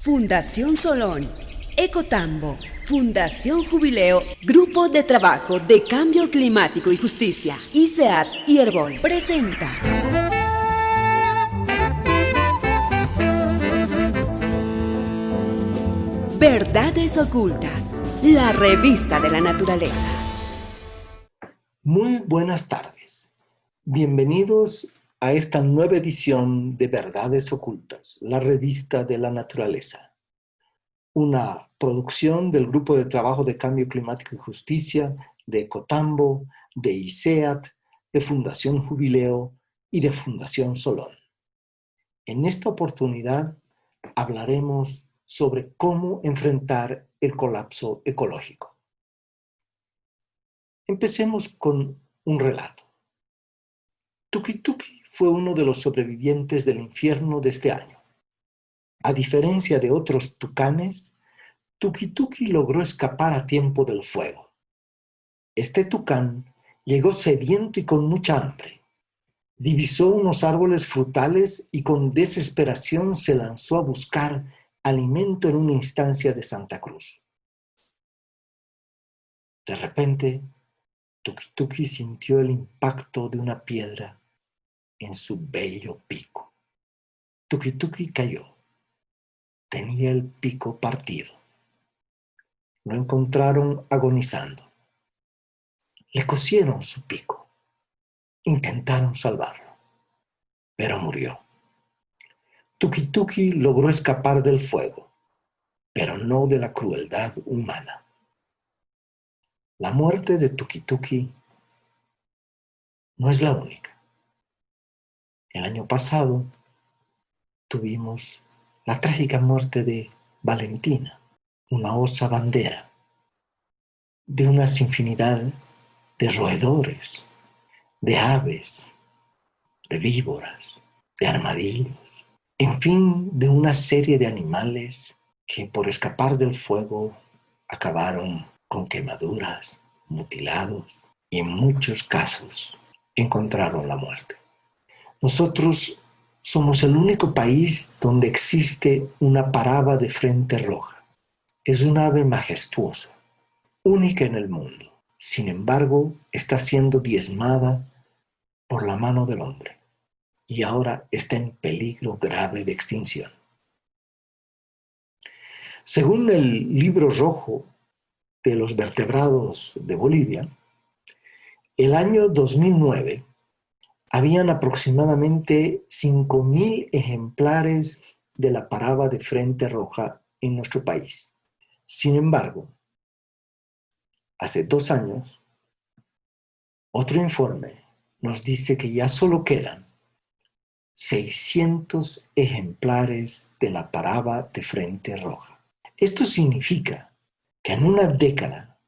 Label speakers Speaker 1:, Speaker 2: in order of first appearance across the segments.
Speaker 1: Fundación Solón, Ecotambo, Fundación Jubileo, Grupo de Trabajo de Cambio Climático y Justicia, ICEAT y Herbol presenta Verdades Ocultas, la revista de la naturaleza.
Speaker 2: Muy buenas tardes. Bienvenidos a esta nueva edición de Verdades Ocultas, la revista de la naturaleza. Una producción del Grupo de Trabajo de Cambio Climático y Justicia, de Ecotambo, de ICEAT, de Fundación Jubileo y de Fundación Solón. En esta oportunidad hablaremos sobre cómo enfrentar el colapso ecológico. Empecemos con un relato. Tuki Tuki fue uno de los sobrevivientes del infierno de este año. A diferencia de otros tucanes, Tuki Tuki logró escapar a tiempo del fuego. Este tucán llegó sediento y con mucha hambre. Divisó unos árboles frutales y con desesperación se lanzó a buscar alimento en una instancia de Santa Cruz. De repente, Tuki Tuki sintió el impacto de una piedra en su bello pico. Tuki Tuki cayó. Tenía el pico partido. Lo encontraron agonizando. Le cosieron su pico. Intentaron salvarlo, pero murió. Tuki Tuki logró escapar del fuego, pero no de la crueldad humana. La muerte de Tuki Tuki no es la única. El año pasado tuvimos la trágica muerte de Valentina, una osa bandera, de una infinidad de roedores, de aves, de víboras, de armadillos, en fin, de una serie de animales que por escapar del fuego acabaron con quemaduras, mutilados y en muchos casos encontraron la muerte. Nosotros somos el único país donde existe una paraba de frente roja. Es un ave majestuosa, única en el mundo. Sin embargo, está siendo diezmada por la mano del hombre y ahora está en peligro grave de extinción. Según el Libro Rojo de los Vertebrados de Bolivia, el año 2009 habían aproximadamente 5.000 ejemplares de la paraba de frente roja en nuestro país. Sin embargo, hace 2 años, otro informe nos dice que ya solo quedan 600 ejemplares de la paraba de frente roja. Esto significa que en una década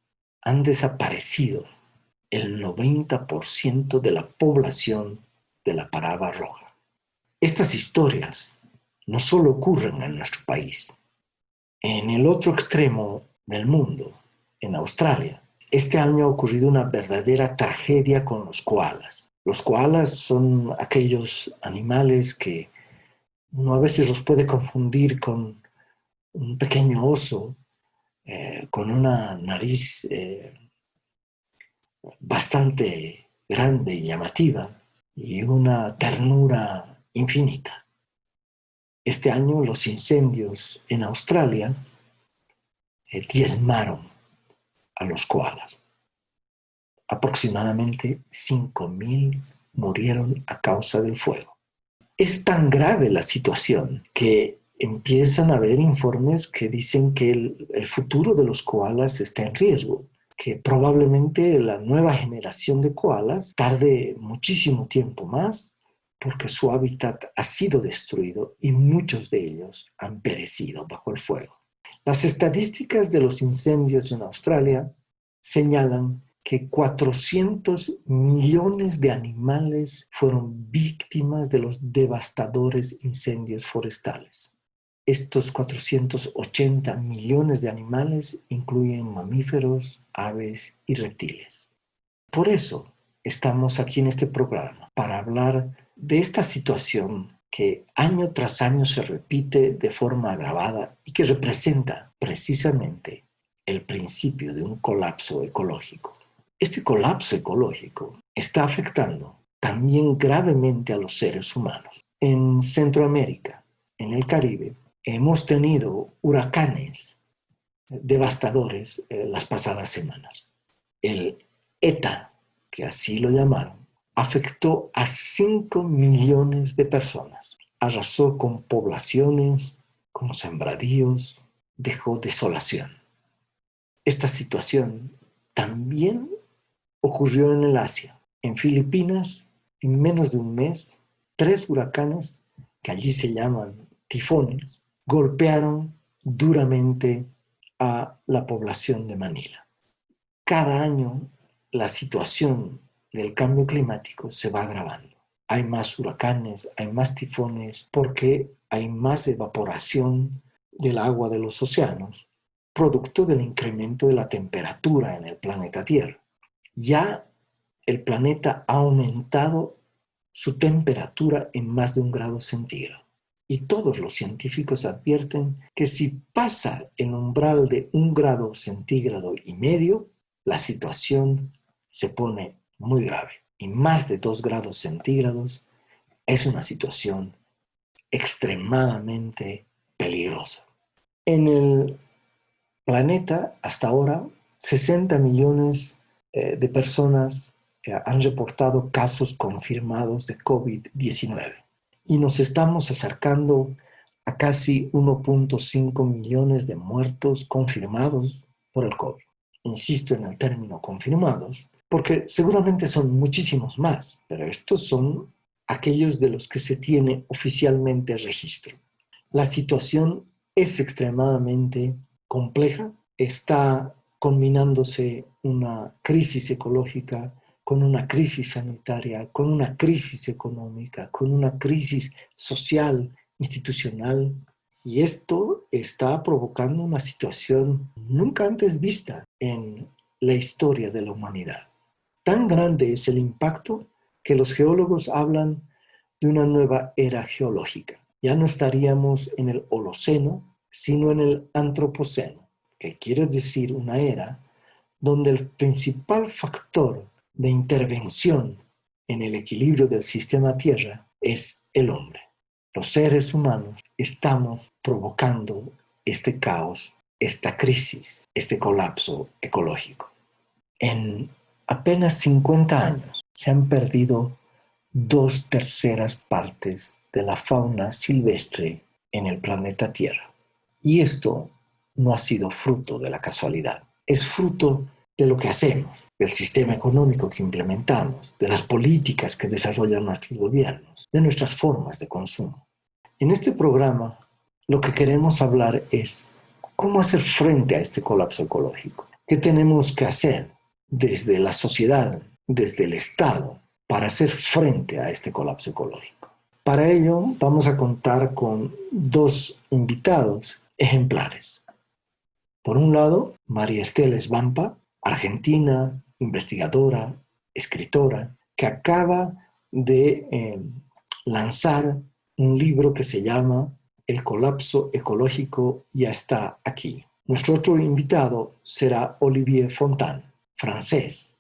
Speaker 2: han desaparecido el 90% de la población de la paraba roja. Estas historias no solo ocurren en nuestro país. En el otro extremo del mundo, en Australia, este año ha ocurrido una verdadera tragedia con los koalas. Los koalas son aquellos animales que uno a veces los puede confundir con un pequeño oso con una nariz bastante grande y llamativa y una ternura infinita. Este año los incendios en Australia diezmaron a los koalas. Aproximadamente 5.000 murieron a causa del fuego. Es tan grave la situación que empiezan a haber informes que dicen que el futuro de los koalas está en riesgo, que probablemente la nueva generación de koalas tarde muchísimo tiempo más porque su hábitat ha sido destruido y muchos de ellos han perecido bajo el fuego. Las estadísticas de los incendios en Australia señalan que 400 millones de animales fueron víctimas de los devastadores incendios forestales. Estos 480 millones de animales incluyen mamíferos, aves y reptiles. Por eso estamos aquí en este programa, para hablar de esta situación que año tras año se repite de forma agravada y que representa precisamente el principio de un colapso ecológico. Este colapso ecológico está afectando también gravemente a los seres humanos. En Centroamérica, en el Caribe, hemos tenido huracanes devastadores las pasadas semanas. El ETA, que así lo llamaron, afectó a 5 millones de personas. Arrasó con poblaciones, con sembradíos, dejó desolación. Esta situación también ocurrió en el Asia. En Filipinas, en menos de un mes, 3 huracanes, que allí se llaman tifones, golpearon duramente a la población de Manila. Cada año la situación del cambio climático se va agravando. Hay más huracanes, hay más tifones, porque hay más evaporación del agua de los océanos, producto del incremento de la temperatura en el planeta Tierra. Ya el planeta ha aumentado su temperatura en más de 1 grado centígrado. Y todos los científicos advierten que si pasa el umbral de 1,5 grados centígrados, la situación se pone muy grave. Y más de 2 grados centígrados es una situación extremadamente peligrosa. En el planeta, hasta ahora, 60 millones de personas han reportado casos confirmados de COVID-19. Y nos estamos acercando a casi 1.5 millones de muertos confirmados por el COVID. Insisto en el término confirmados, porque seguramente son muchísimos más, pero estos son aquellos de los que se tiene oficialmente registro. La situación es extremadamente compleja, está combinándose una crisis ecológica con una crisis sanitaria, con una crisis económica, con una crisis social, institucional, y esto está provocando una situación nunca antes vista en la historia de la humanidad. Tan grande es el impacto que los geólogos hablan de una nueva era geológica. Ya no estaríamos en el Holoceno, sino en el Antropoceno, que quiere decir una era donde el principal factor de intervención en el equilibrio del sistema Tierra es el hombre. Los seres humanos estamos provocando este caos, esta crisis, este colapso ecológico. En apenas 50 años se han perdido 2/3 partes de la fauna silvestre en el planeta Tierra. Y esto no ha sido fruto de la casualidad, es fruto de lo que hacemos, del sistema económico que implementamos, de las políticas que desarrollan nuestros gobiernos, de nuestras formas de consumo. En este programa, lo que queremos hablar es cómo hacer frente a este colapso ecológico. ¿Qué tenemos que hacer desde la sociedad, desde el Estado, para hacer frente a este colapso ecológico? Para ello, vamos a contar con 2 invitados ejemplares. Por un lado, María Estela Svampa, argentina, investigadora, escritora, que acaba de lanzar un libro que se llama El colapso ecológico ya está aquí. Nuestro otro invitado será Olivier Fontaine, francés,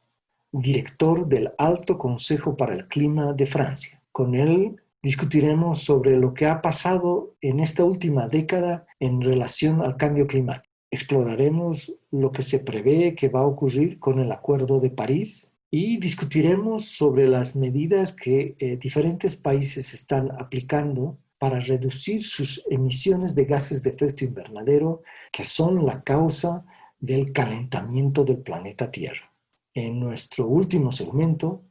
Speaker 2: director del Alto Consejo para el Clima de Francia. Con él discutiremos sobre lo que ha pasado en esta última década en relación al cambio climático. Exploraremos lo que se prevé que va a ocurrir con el Acuerdo de París y discutiremos sobre las medidas que diferentes países están aplicando para reducir sus emisiones de gases de efecto invernadero, que son la causa del calentamiento del planeta Tierra. En nuestro último segmento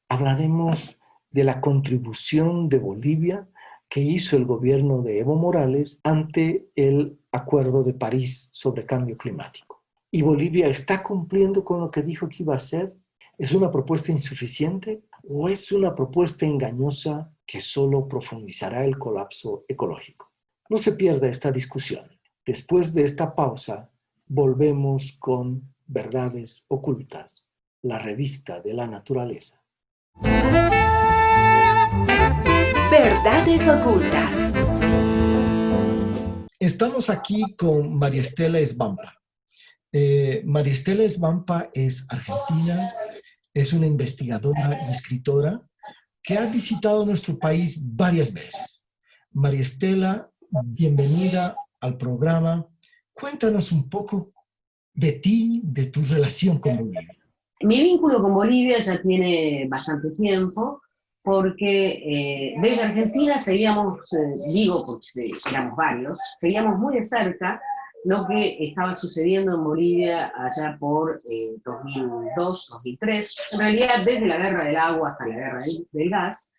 Speaker 2: hablaremos de la contribución de Bolivia que hizo el gobierno de Evo Morales ante el Acuerdo de París sobre cambio climático. ¿Y Bolivia está cumpliendo con lo que dijo que iba a hacer? ¿Es una propuesta insuficiente o es una propuesta engañosa que solo profundizará el colapso ecológico? No se pierda esta discusión. Después de esta pausa, volvemos con Verdades Ocultas, la revista de la naturaleza.
Speaker 1: Verdades ocultas.
Speaker 2: Estamos aquí con María Estela Svampa. María Estela Svampa es argentina, es una investigadora y escritora que ha visitado nuestro país varias veces. María Estela, bienvenida al programa. Cuéntanos un poco de ti, de tu relación con Bolivia.
Speaker 3: Mi vínculo con Bolivia ya tiene bastante tiempo, porque desde Argentina seguíamos, digo porque éramos varios, seguíamos muy de cerca lo que estaba sucediendo en Bolivia allá por 2002, 2003, en realidad desde la guerra del agua hasta la guerra del gas.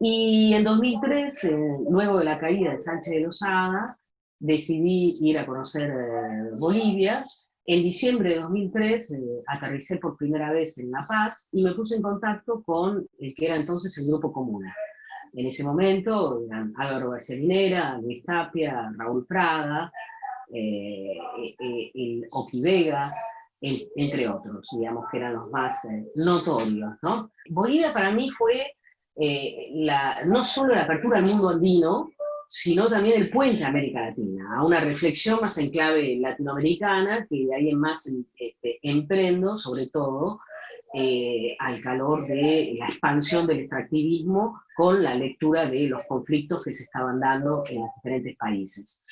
Speaker 3: Y en 2003, luego de la caída de Sánchez de Lozada, decidí ir a conocer Bolivia. En diciembre de 2003 aterricé por primera vez en La Paz y me puse en contacto con el que era entonces el Grupo Comuna. En ese momento eran Álvaro García Linera, Luis Tapia, Raúl Prada, el Oki Vega, entre otros, digamos que eran los más notorios, ¿no? Bolivia para mí fue no solo la apertura al mundo andino, sino también el puente a América Latina, a una reflexión más en clave latinoamericana, que de ahí en más emprendo, sobre todo, al calor de la expansión del extractivismo con la lectura de los conflictos que se estaban dando en los diferentes países.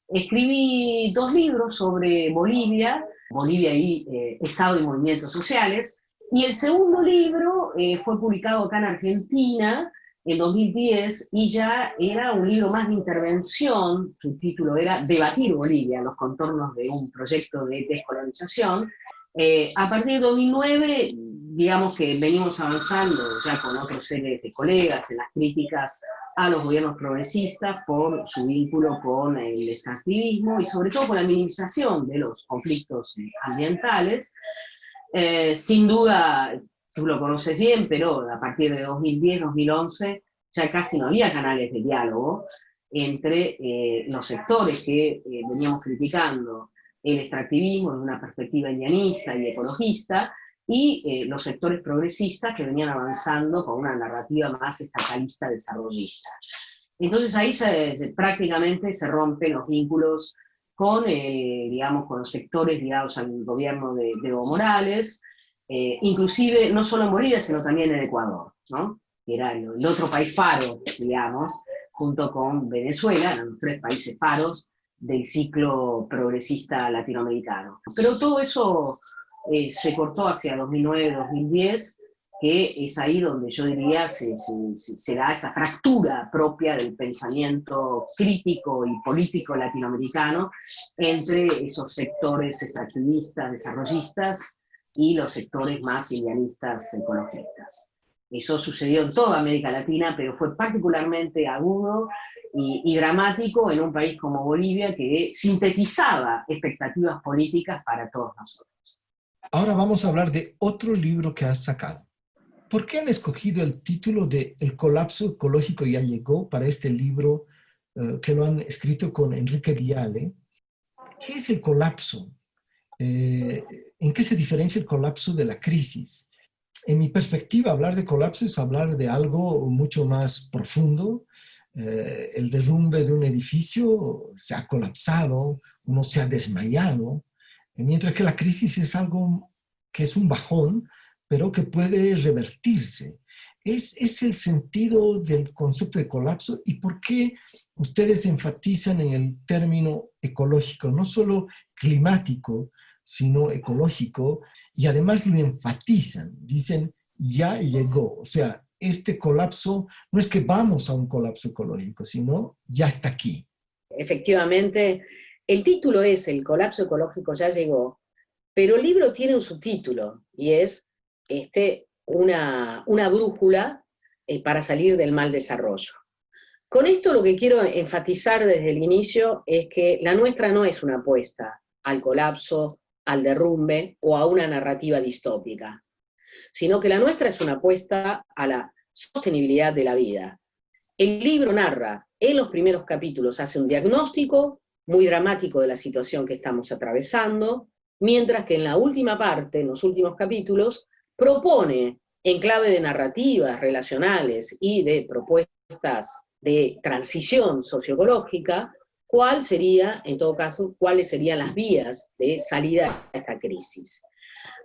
Speaker 3: Escribí 2 libros sobre Bolivia y Estado y Movimientos Sociales, y el segundo libro fue publicado acá en Argentina en 2010 y ya era un libro más de intervención. Su título era Debatir Bolivia, los contornos de un proyecto de descolonización. A partir de 2009, digamos que venimos avanzando ya con otros series de colegas en las críticas a los gobiernos progresistas por su vínculo con el extractivismo y sobre todo con la minimización de los conflictos ambientales. Sin duda, tú lo conoces bien, pero a partir de 2010-2011 ya casi no había canales de diálogo entre los sectores que veníamos criticando el extractivismo desde una perspectiva indianista y ecologista, y los sectores progresisas que venían avanzando con una narrativa más estatalista desarrollista. Entonces ahí prácticamente se rompen los vínculos con, digamos, con los sectores ligados al gobierno de Evo Morales, inclusive no solo en Bolivia, sino también en Ecuador, ¿no? Que era el otro país faro, digamos, junto con Venezuela, eran los 3 países faros del ciclo progresista latinoamericano. Pero todo eso se cortó hacia 2009-2010, que es ahí donde yo diría se da esa fractura propia del pensamiento crítico y político latinoamericano entre esos sectores extractivistas, desarrollistas, y los sectores más indianistas, ecologistas. Eso sucedió en toda América Latina, pero fue particularmente agudo y dramático en un país como Bolivia, que sintetizaba expectativas políticas para todos nosotros.
Speaker 2: Ahora vamos a hablar de otro libro que has sacado. ¿Por qué han escogido el título de El colapso ecológico ya llegó para este libro que lo han escrito con Enrique Viale? ¿Qué es el colapso? ¿En qué se diferencia el colapso de la crisis? En mi perspectiva, hablar de colapso es hablar de algo mucho más profundo. El derrumbe de un edificio se ha colapsado, uno se ha desmayado, mientras que la crisis es algo que es un bajón, pero que puede revertirse. Es el sentido del concepto de colapso. ¿Y por qué ustedes enfatizan en el término ecológico? No solo climático, sino ecológico, y además lo enfatizan, dicen, ya llegó. O sea, este colapso no es que vamos a un colapso ecológico, sino ya está aquí.
Speaker 3: Efectivamente, el título es El colapso ecológico ya llegó, pero el libro tiene un subtítulo, y es una brújula para salir del mal desarrollo. Con esto lo que quiero enfatizar desde el inicio es que la nuestra no es una apuesta al colapso, al derrumbe o a una narrativa distópica, sino que la nuestra es una apuesta a la sostenibilidad de la vida. El libro narra, en los primeros capítulos hace un diagnóstico muy dramático de la situación que estamos atravesando, mientras que en la última parte, en los últimos capítulos, propone, en clave de narrativas relacionales y de propuestas propuestas de transición socioecológica, cuál sería, en todo caso, cuáles serían las vías de salida a esta crisis.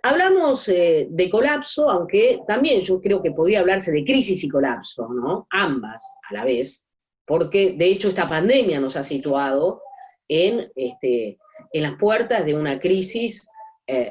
Speaker 3: Hablamos de colapso, aunque también yo creo que podría hablarse de crisis y colapso, ¿no? Ambas a la vez, porque de hecho esta pandemia nos ha situado en las puertas de una crisis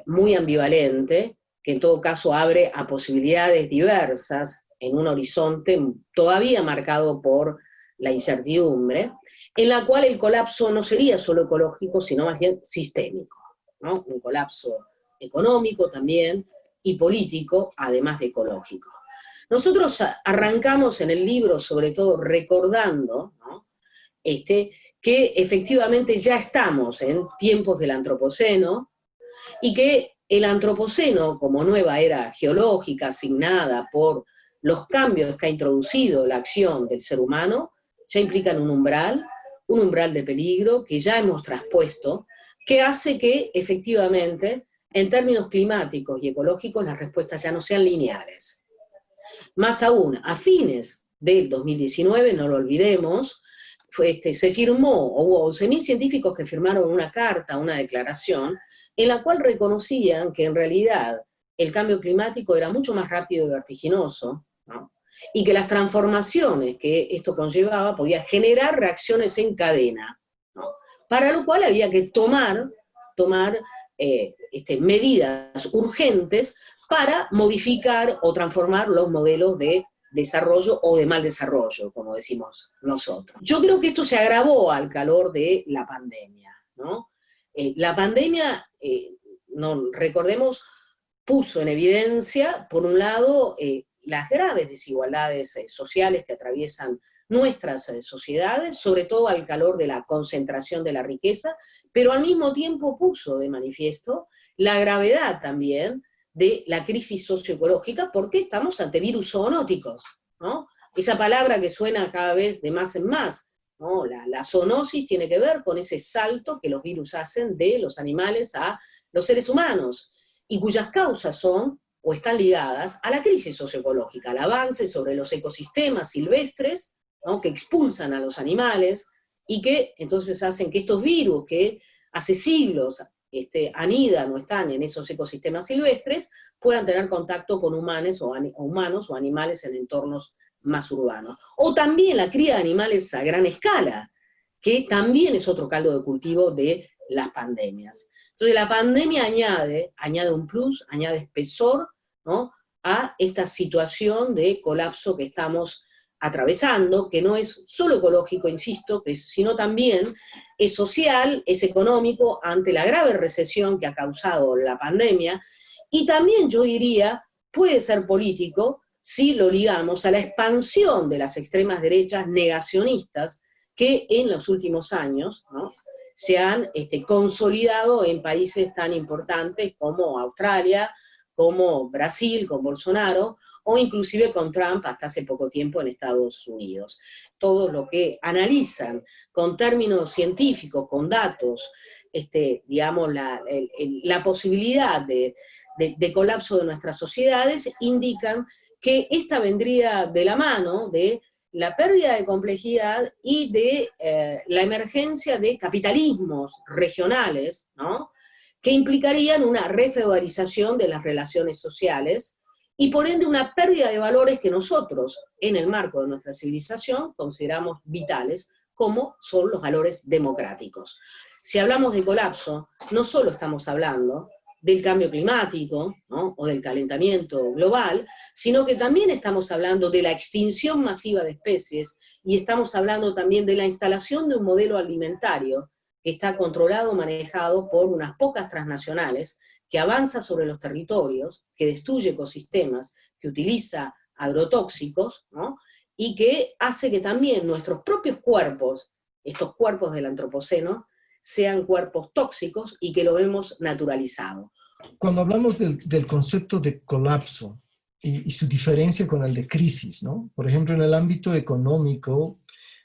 Speaker 3: muy ambivalente, que en todo caso abre a posibilidades diversas en un horizonte todavía marcado por la incertidumbre, en la cual el colapso no sería solo ecológico, sino más bien sistémico, ¿no? Un colapso económico también, y político, además de ecológico. Nosotros arrancamos en el libro, sobre todo, recordando, ¿no? Que efectivamente ya estamos en tiempos del Antropoceno, y que el Antropoceno, como nueva era geológica asignada por los cambios que ha introducido la acción del ser humano, ya implican un umbral de peligro que ya hemos traspuesto, que hace que efectivamente, en términos climáticos y ecológicos, las respuestas ya no sean lineales. Más aún, a fines del 2019, no lo olvidemos, se firmó, hubo 11.000 científicos que firmaron una carta, una declaración, en la cual reconocían que en realidad el cambio climático era mucho más rápido y vertiginoso, ¿no? Y que las transformaciones que esto conllevaba podía generar reacciones en cadena, ¿no? Para lo cual había que tomar medidas urgentes para modificar o transformar los modelos de desarrollo o de mal desarrollo, como decimos nosotros. Yo creo que esto se agravó al calor de la pandemia, ¿no? La pandemia, recordemos, puso en evidencia, por un lado, las graves desigualdades sociales que atraviesan nuestras sociedades, sobre todo al calor de la concentración de la riqueza, pero al mismo tiempo puso de manifiesto la gravedad también de la crisis socioecológica, porque estamos ante virus zoonóticos, ¿no? Esa palabra que suena cada vez de más en más, ¿no? La zoonosis tiene que ver con ese salto que los virus hacen de los animales a los seres humanos, y cuyas causas son o están ligadas a la crisis socioecológica, al avance sobre los ecosistemas silvestres, ¿no? Que expulsan a los animales, y que entonces hacen que estos virus que hace siglos anidan o están en esos ecosistemas silvestres, puedan tener contacto con humanos o animales en entornos más urbanos. O también la cría de animales a gran escala, que también es otro caldo de cultivo de las pandemias. Entonces la pandemia añade un plus, añade espesor, ¿no? A esta situación de colapso que estamos atravesando, que no es solo ecológico, insisto, sino también es social, es económico, ante la grave recesión que ha causado la pandemia, y también yo diría, puede ser político, si lo ligamos a la expansión de las extremas derechas negacionistas que en los últimos años, ¿no? Se han consolidado en países tan importantes como Australia, como Brasil, con Bolsonaro, o inclusive con Trump hasta hace poco tiempo en Estados Unidos. Todo lo que analizan con términos científicos, con datos, digamos, la posibilidad de colapso de nuestras sociedades, indican que esta vendría de la mano de la pérdida de complejidad y de la emergencia de capitalismos regionales, ¿no? Que implicarían una refeudalización de las relaciones sociales, y por ende una pérdida de valores que nosotros, en el marco de nuestra civilización, consideramos vitales, como son los valores democráticos. Si hablamos de colapso, no solo estamos hablando del cambio climático, ¿no? O del calentamiento global, sino que también estamos hablando de la extinción masiva de especies, y estamos hablando también de la instalación de un modelo alimentario que está controlado, manejado por unas pocas transnacionales, que avanza sobre los territorios, que destruye ecosistemas, que utiliza agrotóxicos, ¿no? Y que hace que también nuestros propios cuerpos, estos cuerpos del antropoceno, sean cuerpos tóxicos y que lo vemos naturalizado.
Speaker 2: Cuando hablamos del concepto de colapso y su diferencia con el de crisis, ¿no? Por ejemplo, en el ámbito económico,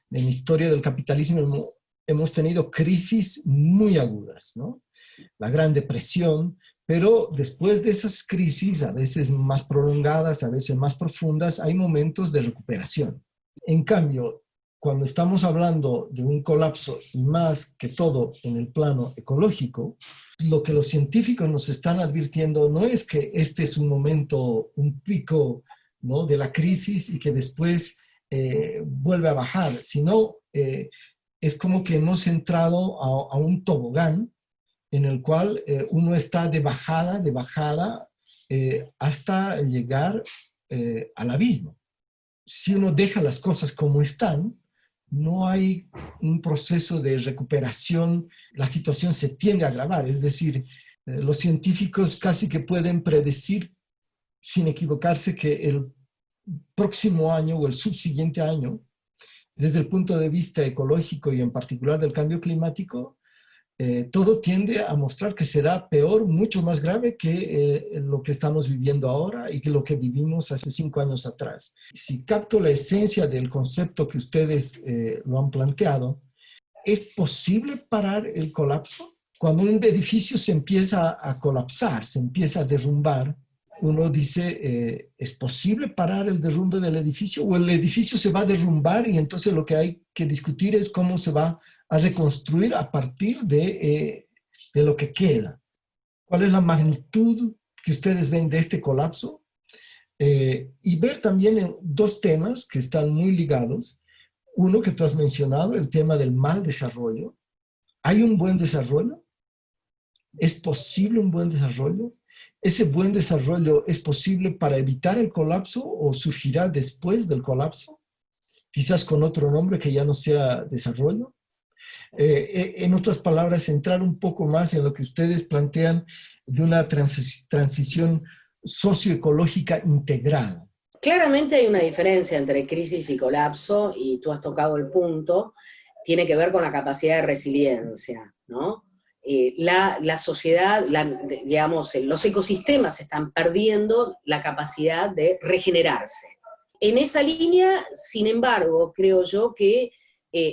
Speaker 2: en la historia del capitalismo hemos tenido crisis muy agudas, ¿no? La Gran Depresión, pero después de esas crisis, a veces más prolongadas, a veces más profundas, hay momentos de recuperación.
Speaker 4: En cambio, cuando estamos hablando de un colapso, y más que todo en el plano ecológico, lo que los científicos nos están advirtiendo no es que este es un momento, un pico, ¿no?, de la crisis y que después vuelve a bajar, sino es como que hemos entrado a un tobogán en el cual uno está de bajada, hasta llegar al abismo. Si uno deja las cosas como están, no hay un proceso de recuperación, la situación se tiende a agravar. Es decir, los científicos casi que pueden predecir, sin equivocarse, que el próximo año o el subsiguiente año, desde el punto de vista ecológico y en particular del cambio climático, todo tiende a mostrar que será peor, mucho más grave que lo que estamos viviendo ahora y que lo que vivimos hace 5 años atrás. Si capto la esencia del concepto que ustedes lo han planteado, ¿es posible parar el colapso? Cuando un edificio se empieza a colapsar, se empieza a derrumbar, uno dice, ¿es posible parar el derrumbe del edificio? ¿O el edificio se va a derrumbar y entonces lo que hay que discutir es cómo se va a reconstruir a partir de lo que queda? ¿Cuál es la magnitud que ustedes ven de este colapso? Y ver también en 2 temas que están muy ligados. Uno que tú has mencionado, el tema del mal desarrollo. ¿Hay un buen desarrollo? ¿Es posible un buen desarrollo? ¿Ese buen desarrollo es posible para evitar el colapso o surgirá después del colapso? Quizás con otro nombre que ya no sea desarrollo. En otras palabras, entrar un poco más en lo que ustedes plantean de una transición socioecológica integral.
Speaker 3: Claramente hay una diferencia entre crisis y colapso, y tú has tocado el punto, tiene que ver con la capacidad de resiliencia, ¿no? La sociedad, digamos, los ecosistemas están perdiendo la capacidad de regenerarse. En esa línea, sin embargo, creo yo que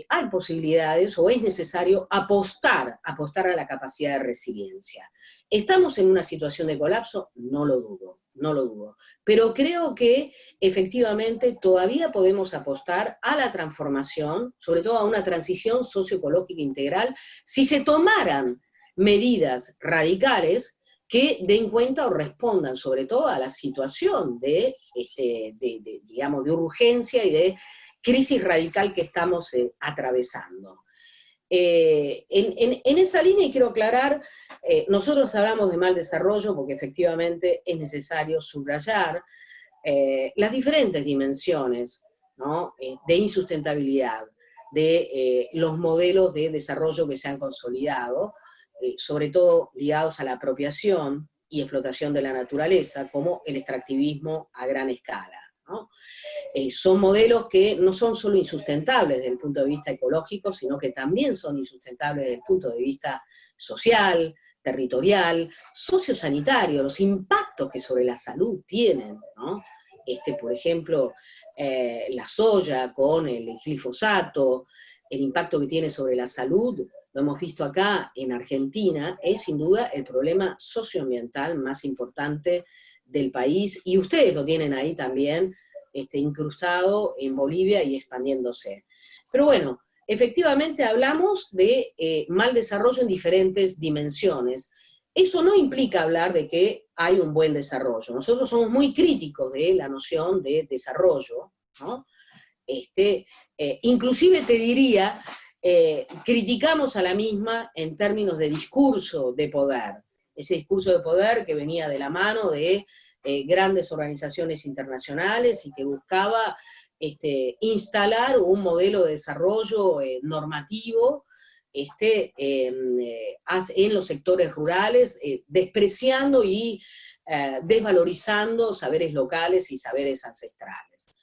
Speaker 3: hay posibilidades o es necesario apostar a la capacidad de resiliencia. ¿Estamos en una situación de colapso? No lo dudo. Pero creo que efectivamente todavía podemos apostar a la transformación, sobre todo a una transición socioecológica integral, si se tomaran medidas radicales que den cuenta o respondan sobre todo a la situación digamos, de urgencia y de crisis radical que estamos atravesando. En esa línea, y quiero aclarar, nosotros hablamos de mal desarrollo porque efectivamente es necesario subrayar las diferentes dimensiones, ¿no?, de insustentabilidad de los modelos de desarrollo que se han consolidado, sobre todo ligados a la apropiación y explotación de la naturaleza, como el extractivismo a gran escala, ¿no? Son modelos que no son solo insustentables desde el punto de vista ecológico, sino que también son insustentables desde el punto de vista social, territorial, sociosanitario, los impactos que sobre la salud tienen, ¿no? Por ejemplo, la soya con el glifosato, el impacto que tiene sobre la salud, lo hemos visto acá en Argentina, es sin duda el problema socioambiental más importante del país, y ustedes lo tienen ahí también, incrustado en Bolivia y expandiéndose. Pero bueno, efectivamente hablamos de mal desarrollo en diferentes dimensiones. Eso no implica hablar de que hay un buen desarrollo. Nosotros somos muy críticos de la noción de desarrollo, ¿no? Inclusive te diría, criticamos a la misma en términos de discurso de poder. Ese discurso de poder que venía de la mano de grandes organizaciones internacionales y que buscaba instalar un modelo de desarrollo normativo en los sectores rurales, despreciando y desvalorizando saberes locales y saberes ancestrales.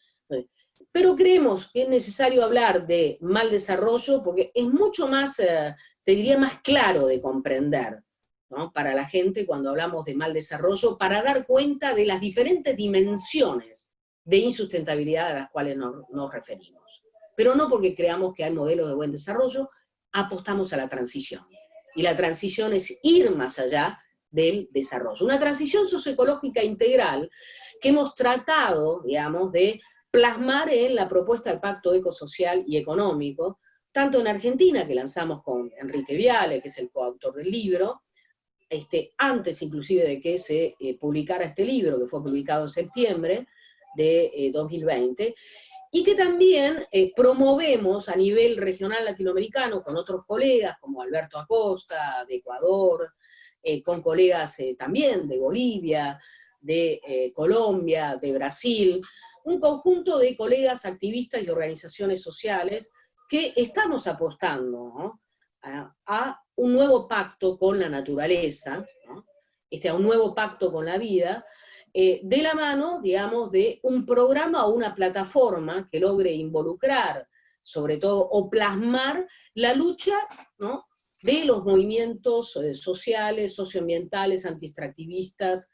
Speaker 3: Pero creemos que es necesario hablar de mal desarrollo porque es mucho más, te diría, más claro de comprender, ¿no?, para la gente cuando hablamos de mal desarrollo, para dar cuenta de las diferentes dimensiones de insustentabilidad a las cuales nos referimos. Pero no porque creamos que hay modelos de buen desarrollo, apostamos a la transición. Y la transición es ir más allá del desarrollo. Una transición socioecológica integral que hemos tratado, digamos, de
Speaker 5: plasmar en la propuesta del Pacto Ecosocial y Económico, tanto en Argentina, que lanzamos con Enrique Viale, que es el coautor del libro, antes inclusive de que se publicara este libro, que fue publicado en septiembre de 2020, y que también promovemos a nivel regional latinoamericano con otros colegas, como Alberto Acosta, de Ecuador, con colegas también de Bolivia, de Colombia, de Brasil, un conjunto de colegas activistas y organizaciones sociales que estamos apostando, ¿no?, a un nuevo pacto con la naturaleza, ¿no?, a un nuevo pacto con la vida, de la mano, digamos, de un programa o una plataforma que logre involucrar, sobre todo, o plasmar la lucha, ¿no?, de los movimientos sociales, socioambientales, antiextractivistas,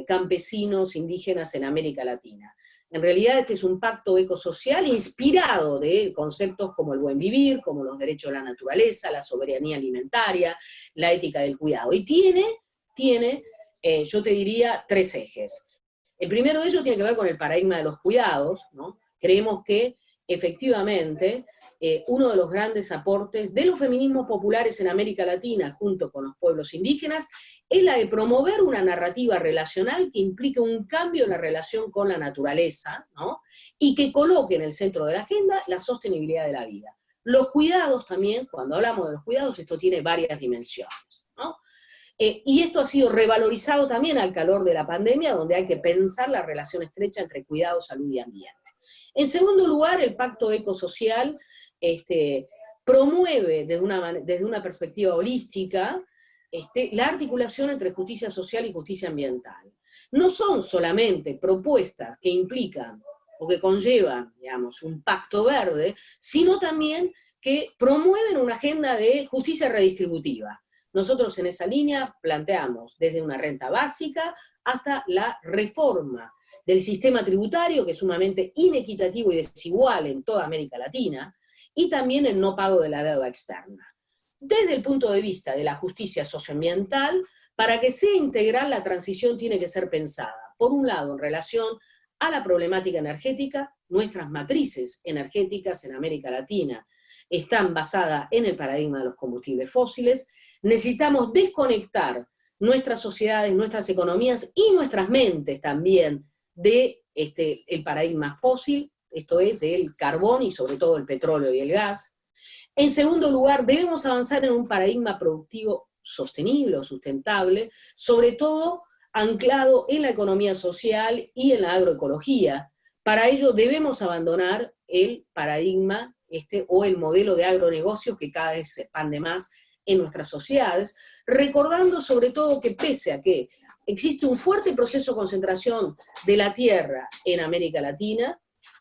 Speaker 5: campesinos, indígenas en América Latina. En realidad este es un pacto ecosocial inspirado de conceptos como el buen vivir, como los derechos de la naturaleza, la soberanía alimentaria, la ética del cuidado. Y tiene yo te diría, 3 ejes. El primero de ellos tiene que ver con el paradigma de los cuidados, ¿no? Creemos que, efectivamente, uno de los grandes aportes de los feminismos populares en América Latina, junto con los pueblos indígenas, es la de promover una narrativa relacional que implique un cambio en la relación con la naturaleza, ¿no?, y que coloque en el centro de la agenda la sostenibilidad de la vida. Los cuidados también, cuando hablamos de los cuidados, esto tiene varias dimensiones, ¿no? Y esto ha sido revalorizado también al calor de la pandemia, donde hay que pensar la relación estrecha entre cuidado, salud y ambiente. En segundo lugar, el pacto ecosocial promueve desde una perspectiva holística la articulación entre justicia social y justicia ambiental. No son solamente propuestas que implican o que conllevan, digamos, un pacto verde, sino también que promueven una agenda de justicia redistributiva. Nosotros en esa línea planteamos desde una renta básica hasta la reforma del sistema tributario, que es sumamente inequitativo y desigual en toda América Latina, y también el no pago de la deuda externa. Desde el punto de vista de la justicia socioambiental, para que sea integral la transición tiene que ser pensada, por un lado, en relación a la problemática energética. Nuestras matrices energéticas en América Latina están basadas en el paradigma de los combustibles fósiles. Necesitamos desconectar nuestras sociedades, nuestras economías y nuestras mentes también de el paradigma fósil, esto es, del carbón y sobre todo el petróleo y el gas. En segundo lugar, debemos avanzar en un paradigma productivo sostenible o sustentable, sobre todo anclado en la economía social y en la agroecología. Para ello debemos abandonar el paradigma o el modelo de agronegocios que cada vez se expande más en nuestras sociedades, recordando sobre todo que pese a que existe un fuerte proceso de concentración de la tierra en América Latina,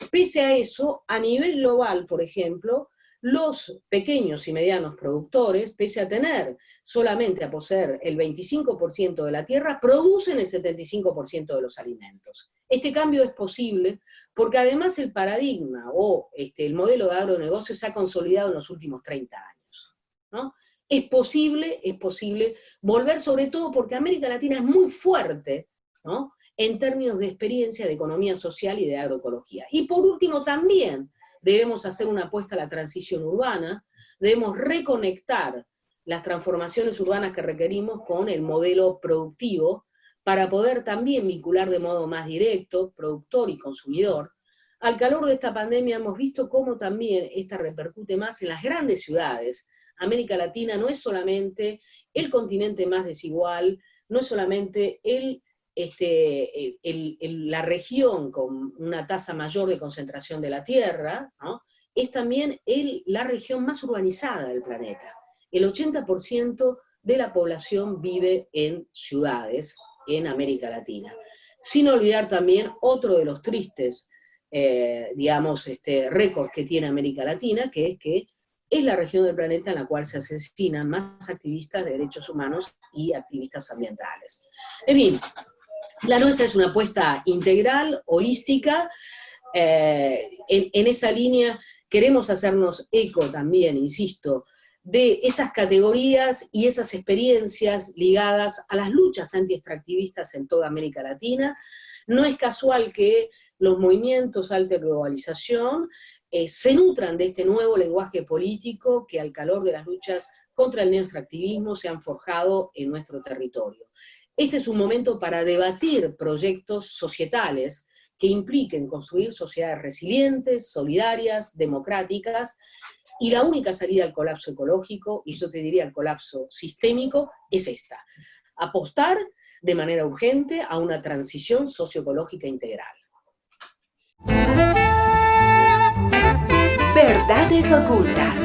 Speaker 5: pese a eso, a nivel global, por ejemplo, los pequeños y medianos productores, pese a tener solamente a poseer el 25% de la tierra, producen el 75% de los alimentos. Este cambio es posible porque además el paradigma o el modelo de agronegocio se ha consolidado en los últimos 30 años, ¿no? Es posible volver, sobre todo porque América Latina es muy fuerte, ¿no?, en términos de experiencia de economía social y de agroecología. Y por último también debemos hacer una apuesta a la transición urbana, debemos reconectar las transformaciones urbanas que requerimos con el modelo productivo para poder también vincular de modo más directo productor y consumidor. Al calor de esta pandemia hemos visto cómo también esta repercute más en las grandes ciudades. América Latina no es solamente el continente más desigual, no es solamente la región con una tasa mayor de concentración de la tierra, ¿no?, es también la región más urbanizada del planeta. El 80% de la población vive en ciudades en América Latina. Sin olvidar también otro de los tristes, récords que tiene América Latina, que es la región del planeta en la cual se asesinan más activistas de derechos humanos y activistas ambientales. En fin, la nuestra es una apuesta integral, holística. En esa línea queremos hacernos eco también, insisto, de esas categorías y esas experiencias ligadas a las luchas antiextractivistas en toda América Latina. No es casual que los movimientos alta globalización se nutran de este nuevo lenguaje político que al calor de las luchas contra el neoextractivismo se han forjado en nuestro territorio. Este es un momento para debatir proyectos societales que impliquen construir sociedades resilientes, solidarias, democráticas, y la única salida al colapso ecológico, y yo te diría al colapso sistémico, es esta: apostar de manera urgente a una transición socioecológica integral.
Speaker 1: Verdades ocultas.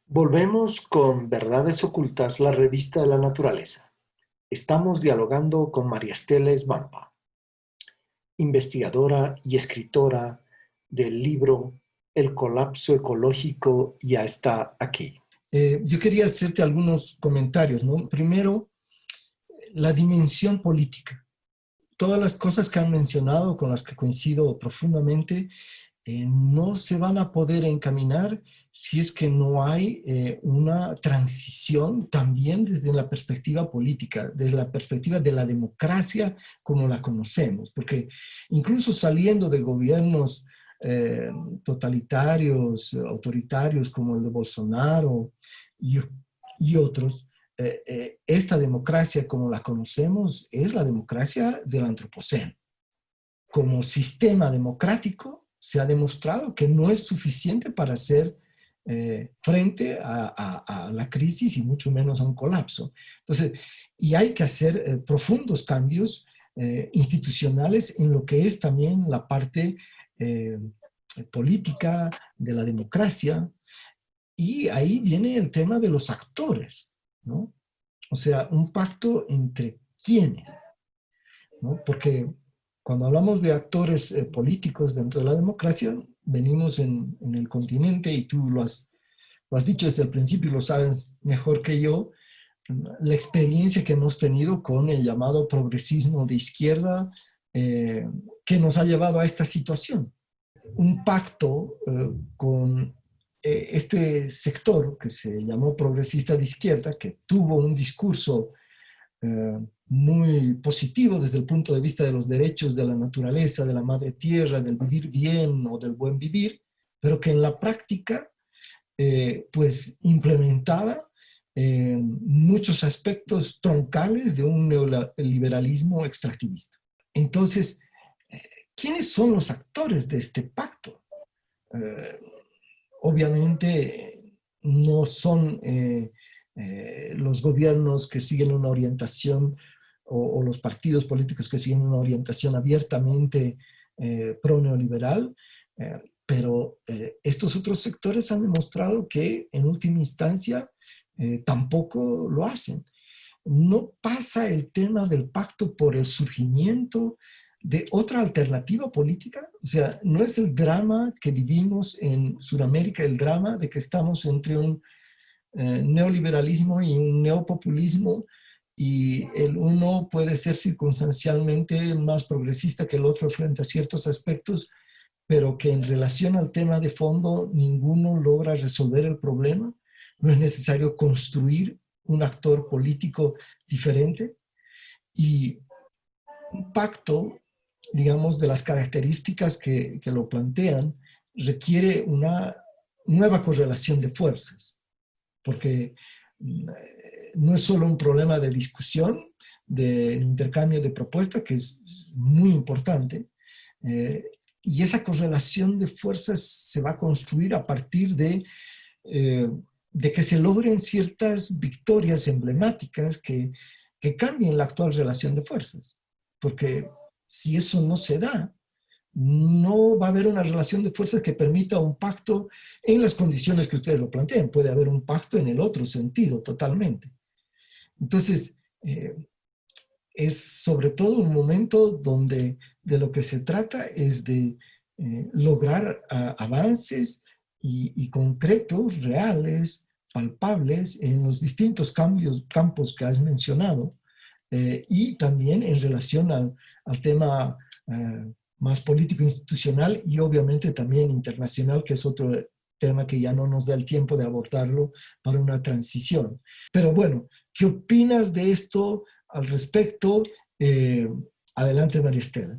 Speaker 2: Volvemos con Verdades Ocultas, la revista de la naturaleza. Estamos dialogando con María Estela Svampa, investigadora y escritora del libro El colapso ecológico ya está aquí.
Speaker 4: Yo quería hacerte algunos comentarios, ¿no? Primero, la dimensión política. Todas las cosas que han mencionado, con las que coincido profundamente, no se van a poder encaminar si es que no hay una transición también desde la perspectiva política, desde la perspectiva de la democracia como la conocemos, porque incluso saliendo de gobiernos totalitarios, autoritarios como el de Bolsonaro y otros, esta democracia como la conocemos es la democracia del antropoceno. Como sistema democrático se ha demostrado que no es suficiente para hacer frente a la crisis y mucho menos a un colapso. Entonces, y hay que hacer profundos cambios institucionales en lo que es también la parte política de la democracia, y ahí viene el tema de los actores, ¿no? O sea, un pacto entre quiénes, ¿no? Porque cuando hablamos de actores políticos dentro de la democracia, venimos en el continente, y tú lo has dicho desde el principio y lo sabes mejor que yo, la experiencia que hemos tenido con el llamado progresismo de izquierda que nos ha llevado a esta situación. Un pacto con este sector que se llamó progresista de izquierda, que tuvo un discurso muy positivo desde el punto de vista de los derechos de la naturaleza, de la madre tierra, del vivir bien o del buen vivir, pero que en la práctica pues implementaba muchos aspectos troncales de un neoliberalismo extractivista. Entonces, ¿quiénes son los actores de este pacto? Obviamente no son los gobiernos que siguen una orientación o los partidos políticos que siguen una orientación abiertamente pro-neoliberal, pero estos otros sectores han demostrado que en última instancia tampoco lo hacen. No pasa el tema del pacto por el surgimiento de otra alternativa política. O sea, no es el drama que vivimos en Sudamérica, el drama de que estamos entre un neoliberalismo y un neopopulismo, y el uno puede ser circunstancialmente más progresista que el otro frente a ciertos aspectos, pero que en relación al tema de fondo ninguno logra resolver el problema. No es necesario construir un actor político diferente, y un pacto, digamos, de las características que lo plantean, requiere una nueva correlación de fuerzas, porque no es solo un problema de discusión, de intercambio de propuestas, que es muy importante, y esa correlación de fuerzas se va a construir a partir de que se logren ciertas victorias emblemáticas que cambien la actual relación de fuerzas. Porque si eso no se da, no va a haber una relación de fuerzas que permita un pacto en las condiciones que ustedes lo plantean. Puede haber un pacto en el otro sentido, totalmente. Entonces, es sobre todo un momento donde de lo que se trata es de lograr avances y concretos, reales, palpables, en los distintos campos que has mencionado, y también en relación al tema más político institucional, y obviamente también internacional, que es otro tema que ya no nos da el tiempo de abordarlo para una transición. Pero bueno, ¿qué opinas de esto al respecto? Adelante, María Estela.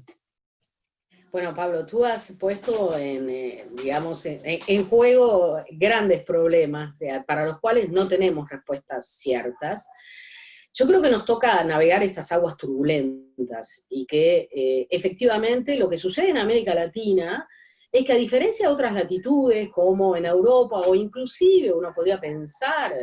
Speaker 5: Bueno, Pablo, tú has puesto digamos, en juego grandes problemas, o sea, para los cuales no tenemos respuestas ciertas. Yo creo que nos toca navegar estas aguas turbulentas y que efectivamente lo que sucede en América Latina es que, a diferencia de otras latitudes, como en Europa o inclusive uno podría pensar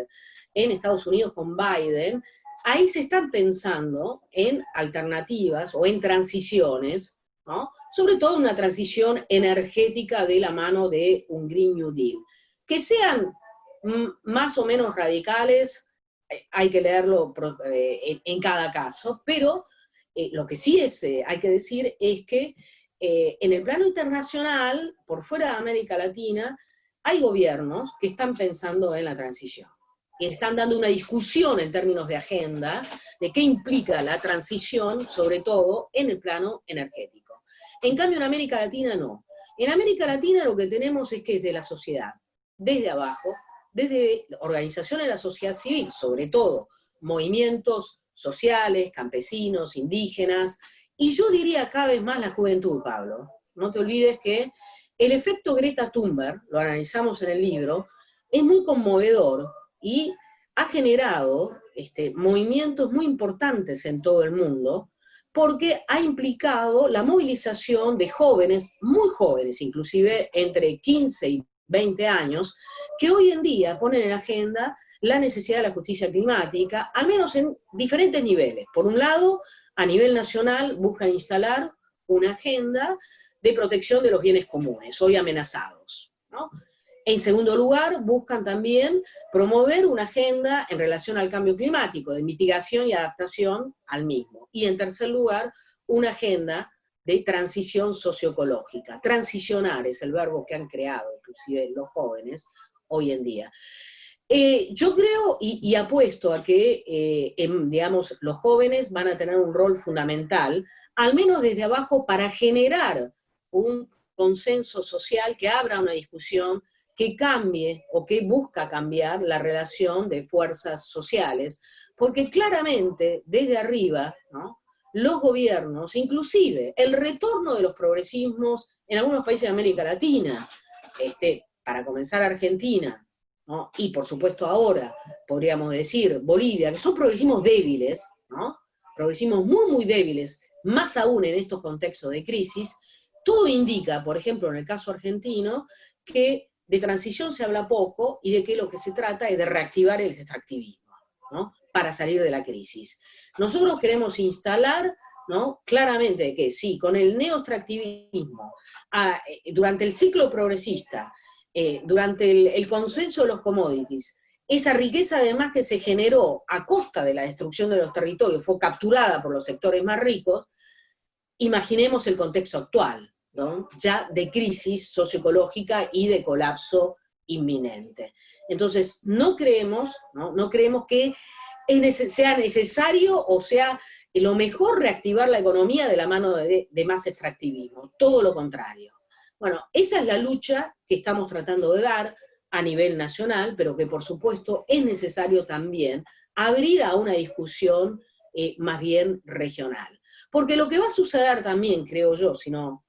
Speaker 5: en Estados Unidos con Biden, ahí se están pensando en alternativas o en transiciones, ¿no? Sobre todo una transición energética de la mano de un Green New Deal. Que sean más o menos radicales, hay que leerlo en cada caso, pero lo que sí hay que decir es que en el plano internacional, por fuera de América Latina, hay gobiernos que están pensando en la transición. Y están dando una discusión en términos de agenda de qué implica la transición, sobre todo en el plano energético. En cambio, en América Latina no. En América Latina lo que tenemos es que desde la sociedad, desde abajo, desde organizaciones de la sociedad civil, sobre todo movimientos sociales, campesinos, indígenas, y yo diría cada vez más la juventud, Pablo. No te olvides que el efecto Greta Thunberg, lo analizamos en el libro, es muy conmovedor y ha generado movimientos muy importantes en todo el mundo, porque ha implicado la movilización de jóvenes, muy jóvenes, inclusive entre 15 y 20 años, que hoy en día ponen en agenda la necesidad de la justicia climática, al menos en diferentes niveles. Por un lado, a nivel nacional buscan instalar una agenda de protección de los bienes comunes, hoy amenazados, ¿no? En segundo lugar, buscan también promover una agenda en relación al cambio climático, de mitigación y adaptación al mismo. Y en tercer lugar, una agenda de transición socioecológica. Transicionar es el verbo que han creado, inclusive los jóvenes, hoy en día. Yo creo y apuesto a que, digamos, los jóvenes van a tener un rol fundamental, al menos desde abajo, para generar un consenso social que abra una discusión que cambie o que busca cambiar la relación de fuerzas sociales, porque claramente desde arriba, ¿no?, los gobiernos, inclusive el retorno de los progresismos en algunos países de América Latina, para comenzar Argentina, ¿no?, y por supuesto ahora podríamos decir Bolivia, que son progresismos débiles, ¿no?, progresismos muy, muy débiles, más aún en estos contextos de crisis. Todo indica, por ejemplo, en el caso argentino, que de transición se habla poco y de que lo que se trata es de reactivar el extractivismo, ¿no?, para salir de la crisis. Nosotros queremos instalar, ¿no?, claramente que sí, con el neoextractivismo, durante el ciclo progresista, durante el consenso de los commodities, esa riqueza además que se generó a costa de la destrucción de los territorios, fue capturada por los sectores más ricos. Imaginemos el contexto actual, ¿no?, ya de crisis socioecológica y de colapso inminente. Entonces, no creemos que sea necesario o sea lo mejor reactivar la economía de la mano de más extractivismo, todo lo contrario. Bueno, esa es la lucha que estamos tratando de dar a nivel nacional, pero que por supuesto es necesario también abrir a una discusión más bien regional. Porque lo que va a suceder también, creo yo, si no,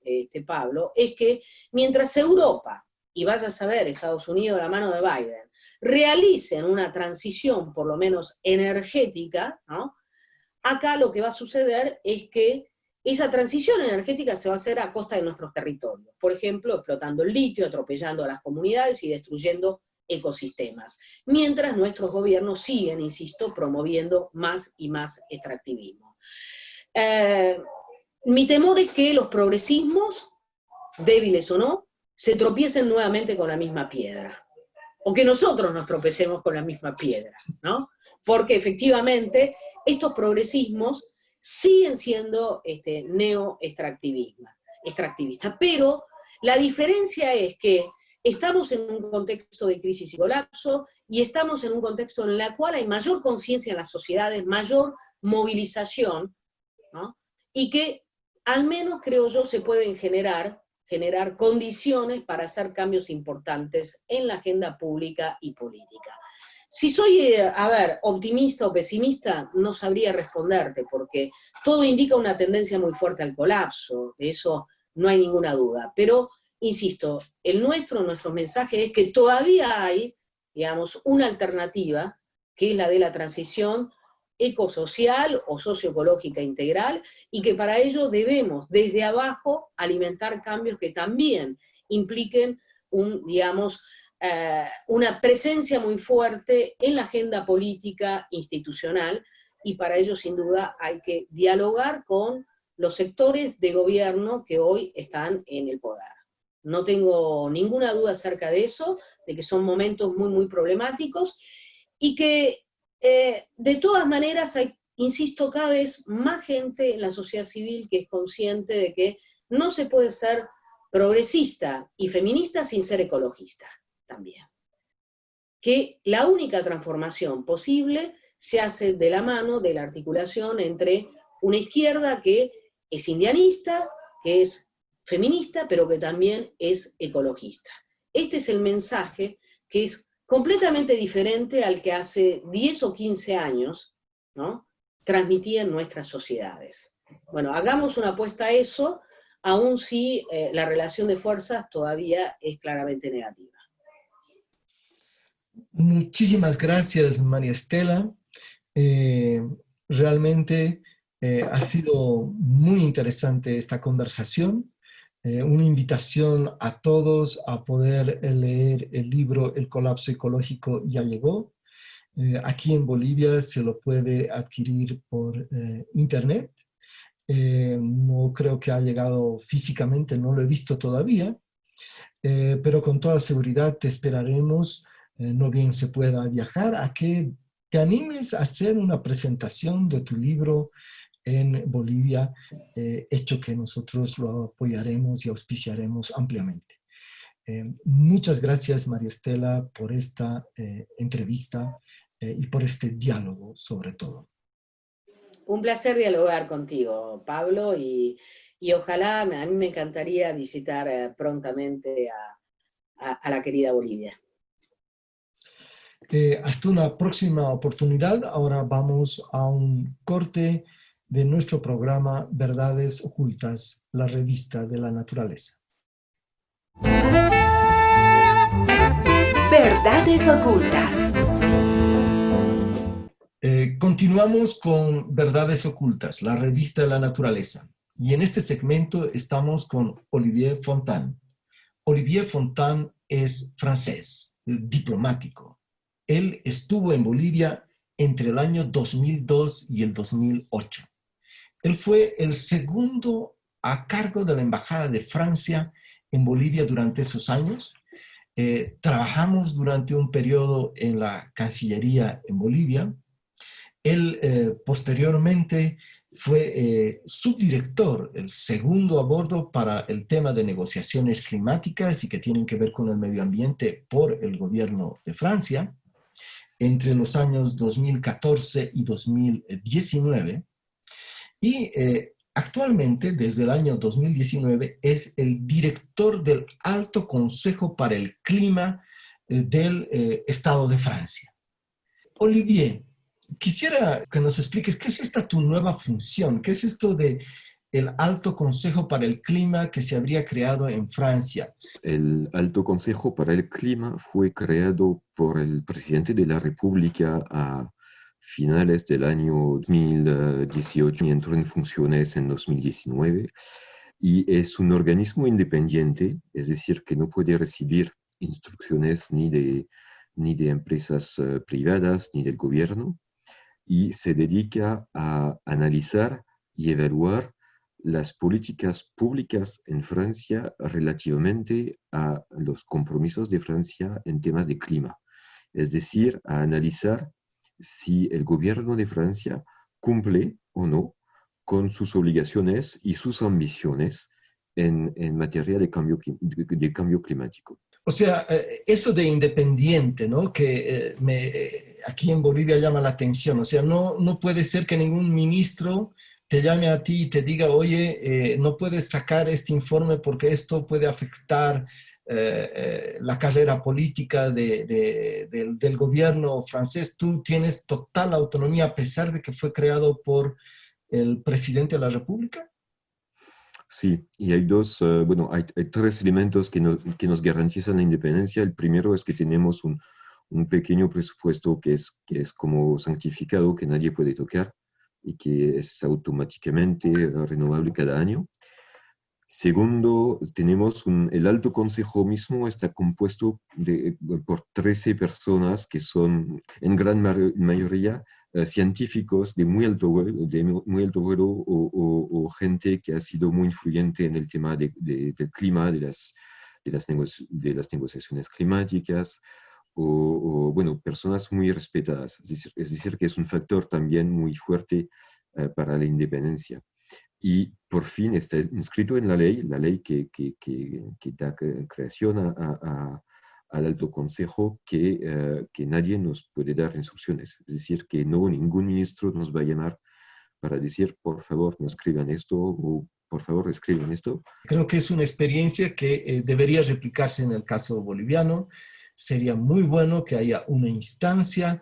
Speaker 5: Pablo, es que mientras Europa, y vaya a saber Estados Unidos de la mano de Biden, realicen una transición por lo menos energética, ¿no?, acá lo que va a suceder es que esa transición energética se va a hacer a costa de nuestros territorios. Por ejemplo, explotando el litio, atropellando a las comunidades y destruyendo ecosistemas. Mientras nuestros gobiernos siguen, insisto, promoviendo más y más extractivismo. Mi temor es que los progresismos, débiles o no, se tropiecen nuevamente con la misma piedra. O que nosotros nos tropecemos con la misma piedra, ¿no? Porque efectivamente estos progresismos siguen siendo neoextractivistas. Pero la diferencia es que estamos en un contexto de crisis y colapso, y estamos en un contexto en el cual hay mayor conciencia en las sociedades, mayor movilización, ¿no?, y que al menos, creo yo, se pueden generar condiciones para hacer cambios importantes en la agenda pública y política. Si soy, optimista o pesimista, no sabría responderte, porque todo indica una tendencia muy fuerte al colapso, de eso no hay ninguna duda. Pero, insisto, nuestro mensaje es que todavía hay, digamos, una alternativa, que es la de la transición ecosocial o socioecológica integral, y que para ello debemos, desde abajo, alimentar cambios que también impliquen una presencia muy fuerte en la agenda política institucional, y para ello sin duda hay que dialogar con los sectores de gobierno que hoy están en el poder. No tengo ninguna duda acerca de eso, de que son momentos muy, muy problemáticos, y que de todas maneras hay, insisto, cada vez más gente en la sociedad civil que es consciente de que no se puede ser progresista y feminista sin ser ecologista también. Que la única transformación posible se hace de la mano de la articulación entre una izquierda que es indianista, que es feminista, pero que también es ecologista. Este es el mensaje, que es completamente diferente al que hace 10 o 15 años, ¿no?, transmitían nuestras sociedades. Bueno, hagamos una apuesta a eso, aun si la relación de fuerzas todavía es claramente negativa.
Speaker 4: Muchísimas gracias, María Estela. Realmente ha sido muy interesante esta conversación. Una invitación a todos a poder leer el libro El colapso ecológico ya llegó. Aquí en Bolivia se lo puede adquirir por internet. No creo que ha llegado físicamente, no lo he visto todavía, pero con toda seguridad te esperaremos, no bien se pueda viajar, a que te animes a hacer una presentación de tu libro en Bolivia, hecho que nosotros lo apoyaremos y auspiciaremos ampliamente. Muchas gracias, María Estela, por esta entrevista y por este diálogo sobre todo.
Speaker 5: Un placer dialogar contigo, Pablo, y ojalá, a mí me encantaría visitar prontamente a la querida Bolivia.
Speaker 4: Hasta una próxima oportunidad. Ahora vamos a un corte de nuestro programa Verdades Ocultas, la revista de la naturaleza.
Speaker 1: Verdades Ocultas.
Speaker 4: Continuamos con Verdades Ocultas, la revista de la naturaleza. Y en este segmento estamos con Olivier Fontaine. Olivier Fontaine es francés, diplomático. Él estuvo en Bolivia entre el año 2002 y el 2008. Él fue el segundo a cargo de la Embajada de Francia en Bolivia durante esos años. Trabajamos durante un periodo en la Cancillería en Bolivia. Él posteriormente fue subdirector, el segundo a bordo para el tema de negociaciones climáticas y que tienen que ver con el medio ambiente por el gobierno de Francia entre los años 2014 y 2019. Y actualmente, desde el año 2019, es el director del Alto Consejo para el Clima del Estado de Francia. Olivier, quisiera que nos expliques qué es esta tu nueva función, qué es esto de el Alto Consejo para el Clima que se habría creado en Francia.
Speaker 6: El Alto Consejo para el Clima fue creado por el presidente de la República a finales del año 2018 y entró en funciones en 2019. Y es un organismo independiente, es decir, que no puede recibir instrucciones ni de empresas privadas ni del gobierno, y se dedica a analizar y evaluar las políticas públicas en Francia relativamente a los compromisos de Francia en temas de clima. Es decir, a analizar si el gobierno de Francia cumple o no con sus obligaciones y sus ambiciones en materia de cambio climático.
Speaker 4: O sea, eso de independiente, ¿no?, que aquí en Bolivia llama la atención. O sea, no puede ser que ningún ministro te llame a ti y te diga, oye, no puedes sacar este informe porque esto puede afectar la carrera política del gobierno francés. Tú tienes total autonomía a pesar de que fue creado por el presidente de la República.
Speaker 6: Sí, y hay hay tres elementos que nos garantizan la independencia. El primero es que tenemos un pequeño presupuesto que es como santificado, que nadie puede tocar y que es automáticamente renovable cada año. Segundo, tenemos el Alto Consejo mismo está compuesto por 13 personas que son en gran mayoría científicos de muy alto vuelo o gente que ha sido muy influyente en el tema del clima, de las negociaciones climáticas, bueno, personas muy respetadas. Es decir, que es un factor también muy fuerte para la independencia. Y por fin está inscrito en la ley que da creación al Alto Consejo, que nadie nos puede dar instrucciones. Es decir, que ningún ministro nos va a llamar para decir, por favor, no escriban esto, o por favor, escriban esto.
Speaker 4: Creo que es una experiencia que debería replicarse en el caso boliviano. Sería muy bueno que haya una instancia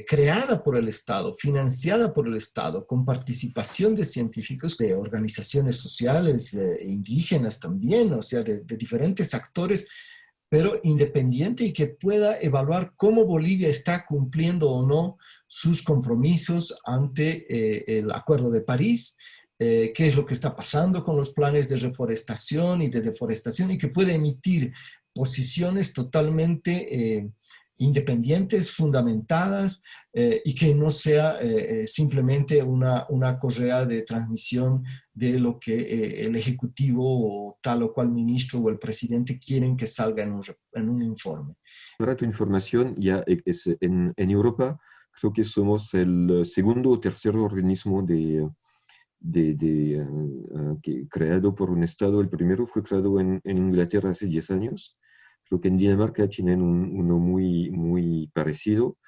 Speaker 4: creada por el Estado, financiada por el Estado, con participación de científicos, de organizaciones sociales, indígenas también, o sea, de diferentes actores, pero independiente y que pueda evaluar cómo Bolivia está cumpliendo o no sus compromisos ante el Acuerdo de París, qué es lo que está pasando con los planes de reforestación y de deforestación, y que pueda emitir posiciones totalmente independientes, fundamentadas, y que no sea simplemente una correa de transmisión de lo que el Ejecutivo o tal o cual ministro o el presidente quieren que salga en un informe.
Speaker 6: Para tu información, ya en Europa creo que somos el segundo o tercer organismo creado por un Estado. El primero fue creado en Inglaterra hace 10 años. Creo que en Dinamarca tienen uno muy, muy parecido,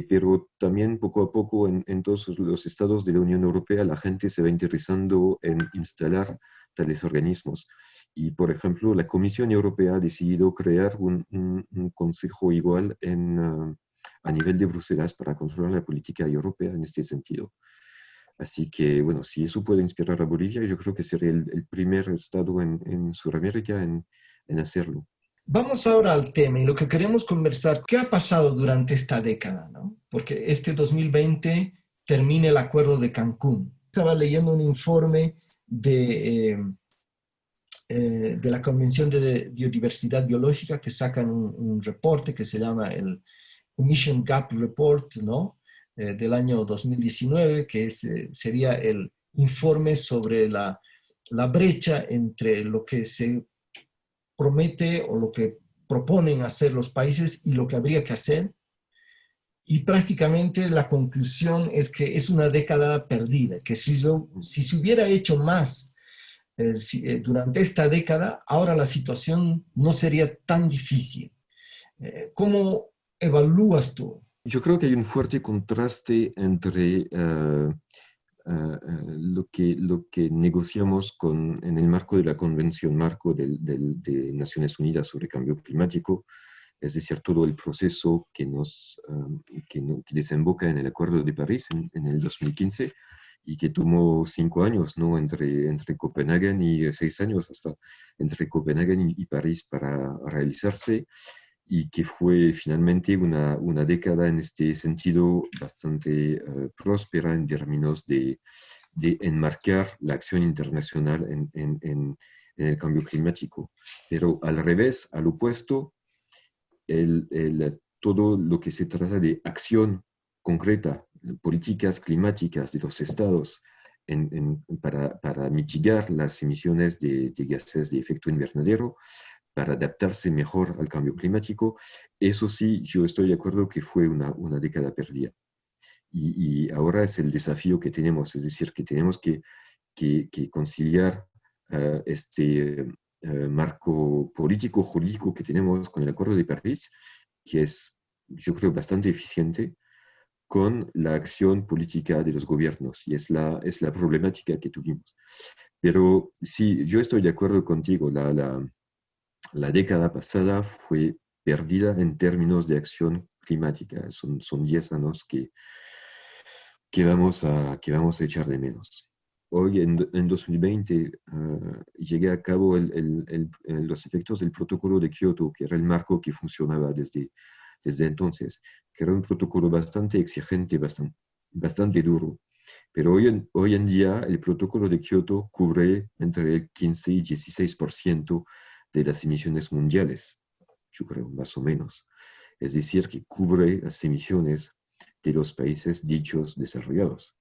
Speaker 6: pero también poco a poco en todos los estados de la Unión Europea la gente se va interesando en instalar tales organismos. Y, por ejemplo, la Comisión Europea ha decidido crear un consejo igual a nivel de Bruselas para controlar la política europea en este sentido. Así que, bueno, si eso puede inspirar a Bolivia, yo creo que sería el primer estado en Sudamérica en hacerlo.
Speaker 4: Vamos ahora al tema y lo que queremos conversar, ¿qué ha pasado durante esta década, ¿no? Porque este 2020 termina el Acuerdo de Cancún. Estaba leyendo un informe de la Convención de Biodiversidad Biológica, que sacan un reporte que se llama el Emission Gap Report, ¿no? Del año 2019, que sería el informe sobre la brecha entre lo que se promete o lo que proponen hacer los países y lo que habría que hacer. Y prácticamente la conclusión es que es una década perdida, que si se hubiera hecho más durante esta década, ahora la situación no sería tan difícil. ¿Cómo evalúas tú?
Speaker 6: Yo creo que hay un fuerte contraste entre lo que negociamos en el marco de la Convención Marco de Naciones Unidas sobre Cambio Climático, es decir, todo el proceso que desemboca en el Acuerdo de París en el 2015 y que tomó 5 años, ¿no? entre Copenhague y 6 años hasta entre Copenhague y París para realizarse, y que fue finalmente una década en este sentido bastante próspera en términos de enmarcar la acción internacional en el cambio climático. Pero al revés, al opuesto, todo lo que se trata de acción concreta, políticas climáticas de los estados para mitigar las emisiones de gases de efecto invernadero, para adaptarse mejor al cambio climático, eso sí, yo estoy de acuerdo que fue una década perdida. Y ahora es el desafío que tenemos, es decir, que tenemos que conciliar este marco político, jurídico que tenemos con el Acuerdo de París, que es, yo creo, bastante eficiente, con la acción política de los gobiernos, y es la problemática que tuvimos. Pero sí, yo estoy de acuerdo contigo, la década pasada fue perdida en términos de acción climática. Son 10 años que vamos a echar de menos. Hoy, en 2020, llegué a cabo los efectos del protocolo de Kioto, que era el marco que funcionaba desde entonces, que era un protocolo bastante exigente, bastante duro. Pero hoy en día el protocolo de Kioto cubre entre el 15 y 16% de las emisiones mundiales, yo creo, más o menos. Es decir, que cubre las emisiones de los países dichos desarrollados.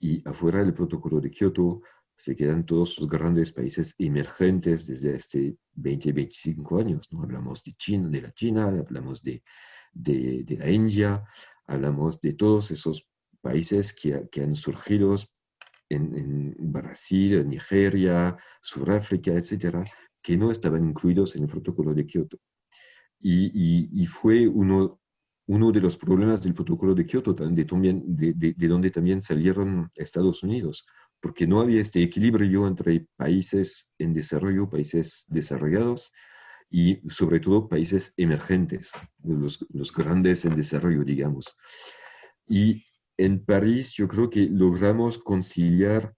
Speaker 6: Y afuera del protocolo de Kioto se quedan todos los grandes países emergentes desde este 20-25 años, ¿no? Hablamos de la China, hablamos de la India, hablamos de todos esos países que han surgido en Brasil, Nigeria, Sudáfrica, etcétera, que no estaban incluidos en el protocolo de Kioto. Y fue uno de los problemas del protocolo de Kioto, de donde también salieron Estados Unidos, porque no había este equilibrio entre países en desarrollo, países desarrollados y sobre todo países emergentes, los grandes en desarrollo, digamos. Y en París yo creo que logramos conciliar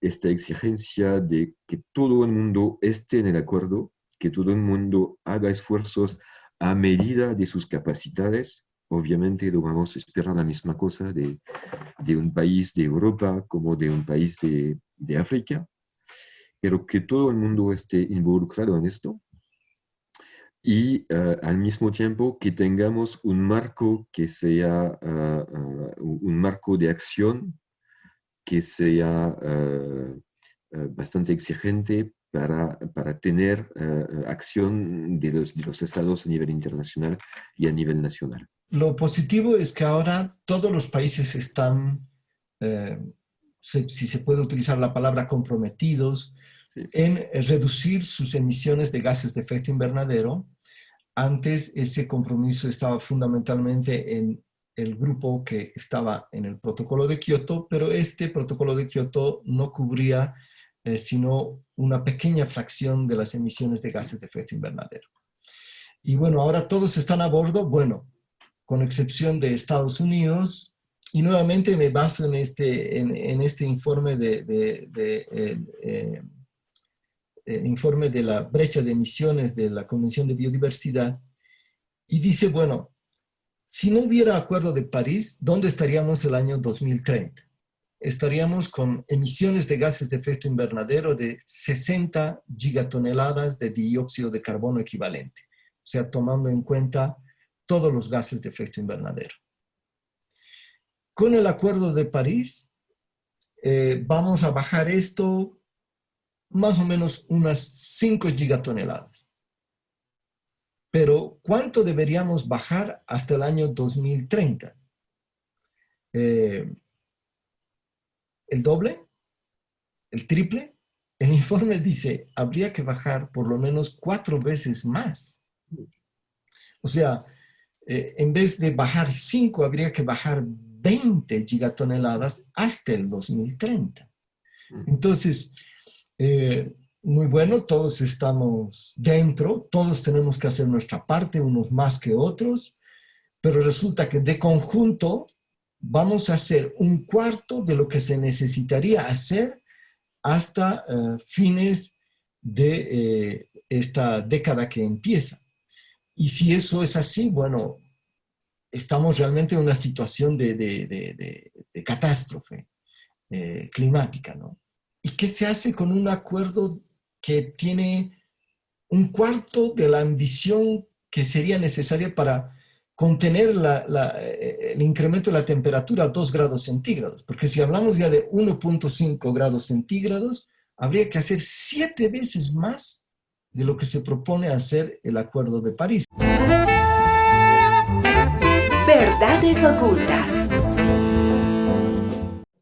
Speaker 6: esta exigencia de que todo el mundo esté en el acuerdo, que todo el mundo haga esfuerzos a medida de sus capacidades. Obviamente no vamos a esperar la misma cosa de un país de Europa como de un país de África, pero que todo el mundo esté involucrado en esto y al mismo tiempo que tengamos un marco que sea un marco de acción que sea bastante exigente para tener acción de los estados a nivel internacional y a nivel nacional.
Speaker 4: Lo positivo es que ahora todos los países están, si se puede utilizar la palabra comprometidos, sí, en reducir sus emisiones de gases de efecto invernadero. Antes ese compromiso estaba fundamentalmente en el grupo que estaba en el protocolo de Kioto, pero este protocolo de Kioto no cubría sino una pequeña fracción de las emisiones de gases de efecto invernadero. Y bueno, ahora todos están a bordo, bueno, con excepción de Estados Unidos, y nuevamente me baso en este informe informe de la brecha de emisiones de la Convención de Biodiversidad, y dice, bueno, si no hubiera Acuerdo de París, ¿dónde estaríamos el año 2030? Estaríamos con emisiones de gases de efecto invernadero de 60 gigatoneladas de dióxido de carbono equivalente, o sea, tomando en cuenta todos los gases de efecto invernadero. Con el Acuerdo de París, vamos a bajar esto más o menos unas 5 gigatoneladas. Pero, ¿cuánto deberíamos bajar hasta el año 2030? ¿El doble? ¿El triple? El informe dice, habría que bajar por lo menos 4 veces más. O sea, en vez de bajar 5, habría que bajar 20 gigatoneladas hasta el 2030. Entonces, muy bueno, todos estamos dentro, todos tenemos que hacer nuestra parte, unos más que otros, pero resulta que de conjunto vamos a hacer un cuarto de lo que se necesitaría hacer hasta fines de esta década que empieza. Y si eso es así, bueno, estamos realmente en una situación de catástrofe climática, ¿no? ¿Y qué se hace con un acuerdo que tiene un cuarto de la ambición que sería necesaria para contener el incremento de la temperatura a 2 grados centígrados? Porque si hablamos ya de 1.5 grados centígrados, habría que hacer 7 veces más de lo que se propone hacer el Acuerdo de París.
Speaker 1: Verdades ocultas.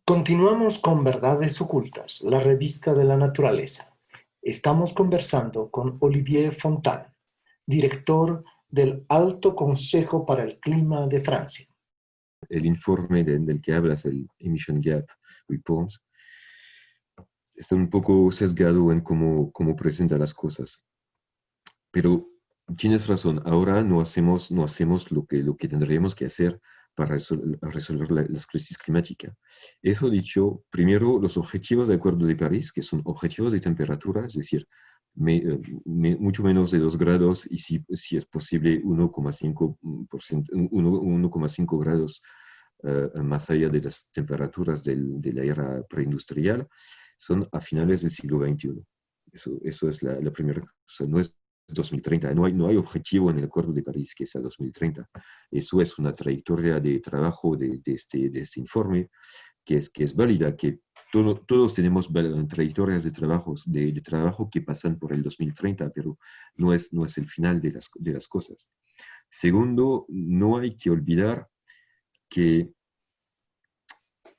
Speaker 2: Continuamos con Verdades Ocultas, la revista de la naturaleza. Estamos conversando con Olivier Fontaine, director del Alto Consejo para el Clima de Francia.
Speaker 6: El informe del que hablas, el Emission Gap Report, está un poco sesgado en cómo presenta las cosas. Pero tienes razón, ahora no hacemos lo que tendríamos que hacer para resolver las crisis climáticas. Eso dicho, primero los objetivos del Acuerdo de París, que son objetivos de temperatura, es decir, mucho menos de 2 grados y si es posible 1,5 grados más allá de las temperaturas de la era preindustrial, son a finales del siglo XXI. Eso es la primera cosa. No es 2030, no hay objetivo en el Acuerdo de París que sea 2030. Eso es una trayectoria de trabajo de este informe que es válida, que todos tenemos trayectorias de trabajo que pasan por el 2030, pero no es el final de las cosas. Segundo, no hay que olvidar que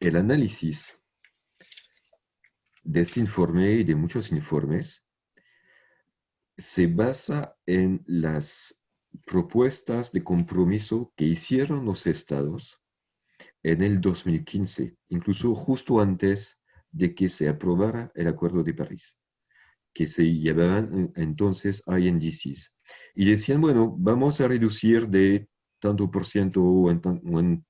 Speaker 6: el análisis de este informe y de muchos informes se basa en las propuestas de compromiso que hicieron los estados en el 2015, incluso justo antes de que se aprobara el Acuerdo de París, que se llamaban entonces INDCs. Y decían, bueno, vamos a reducir de tanto por ciento en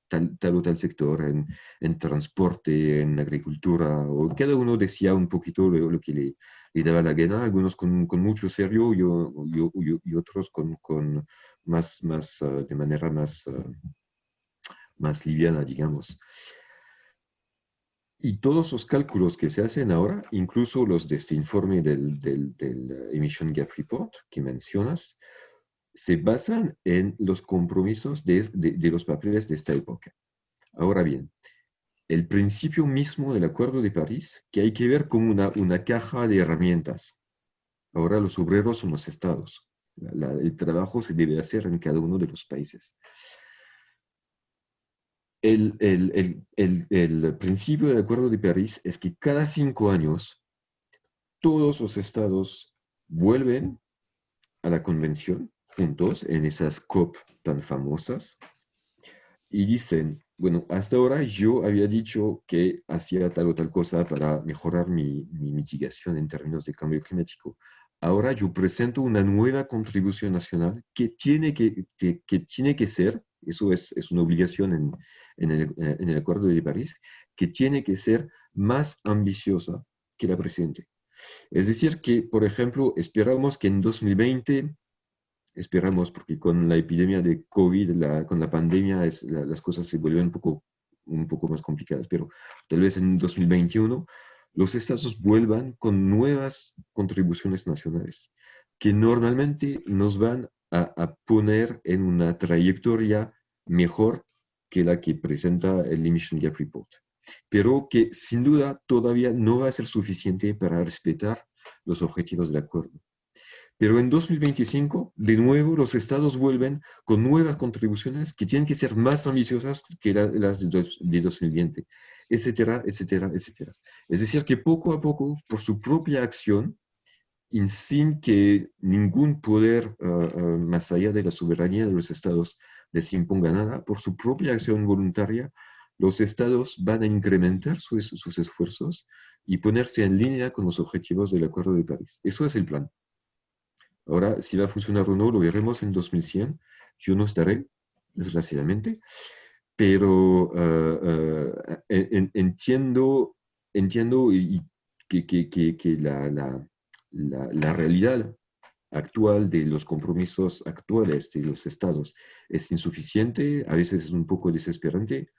Speaker 6: tal o tal sector, en transporte, en agricultura, o cada uno decía un poquito lo que le daba la gana, algunos con mucho serio y otros de manera más liviana, digamos. Y todos los cálculos que se hacen ahora, incluso los de este informe del Emission Gap Report que mencionas, se basan en los compromisos de los papeles de esta época. Ahora bien, el principio mismo del Acuerdo de París, que hay que ver como una caja de herramientas. Ahora los obreros son los estados. El trabajo se debe hacer en cada uno de los países. El principio del Acuerdo de París es que cada 5 años todos los estados vuelven a la convención juntos en esas COP tan famosas y dicen, bueno, hasta ahora yo había dicho que hacía tal o tal cosa para mejorar mi mitigación en términos de cambio climático. Ahora yo presento una nueva contribución nacional que tiene que ser, eso es una obligación en el Acuerdo de París, que tiene que ser más ambiciosa que la presente. Es decir, que, por ejemplo, esperamos que en 2020, porque con la epidemia de COVID, con la pandemia, las cosas se vuelven un poco más complicadas, pero tal vez en 2021 los estados vuelvan con nuevas contribuciones nacionales que normalmente nos van a poner en una trayectoria mejor que la que presenta el Emission Gap Report, pero que sin duda todavía no va a ser suficiente para respetar los objetivos del acuerdo. Pero en 2025, de nuevo, los estados vuelven con nuevas contribuciones que tienen que ser más ambiciosas que las de 2020, etcétera, etcétera, etcétera. Es decir, que poco a poco, por su propia acción, y sin que ningún poder más allá de la soberanía de los estados les imponga nada, por su propia acción voluntaria, los estados van a incrementar sus esfuerzos y ponerse en línea con los objetivos del Acuerdo de París. Eso es el plan. Ahora, si va a funcionar o no, lo veremos en 2100. Yo no estaré, desgraciadamente, pero entiendo que la realidad actual de los compromisos actuales de los estados es insuficiente, a veces es un poco desesperante,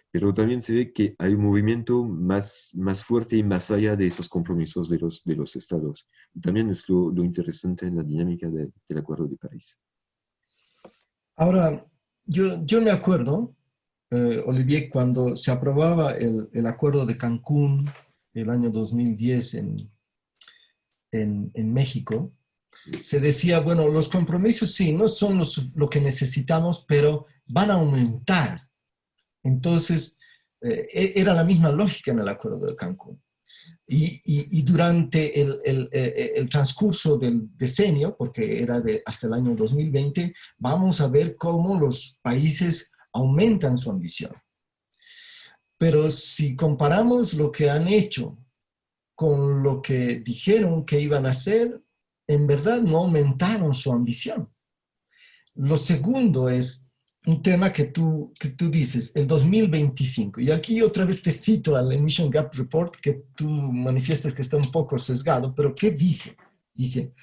Speaker 6: pero también se ve que hay un movimiento más fuerte y más allá de esos compromisos de los estados. Y también es lo interesante en la dinámica del Acuerdo de París.
Speaker 4: Ahora, yo me acuerdo, Olivier, cuando se aprobaba el Acuerdo de Cancún el año 2010 en México, se decía, bueno, los compromisos sí, no son lo que necesitamos, pero van a aumentar. Entonces, era la misma lógica en el Acuerdo de Cancún. Y durante el transcurso del decenio, porque era hasta el año 2020, vamos a ver cómo los países aumentan su ambición. Pero si comparamos lo que han hecho con lo que dijeron que iban a hacer, en verdad no aumentaron su ambición. Lo segundo es un tema que tú dices, el 2025. Y aquí otra vez te cito al Emission Gap Report, que tú manifiestas que está un poco sesgado, pero ¿qué dice? Dice,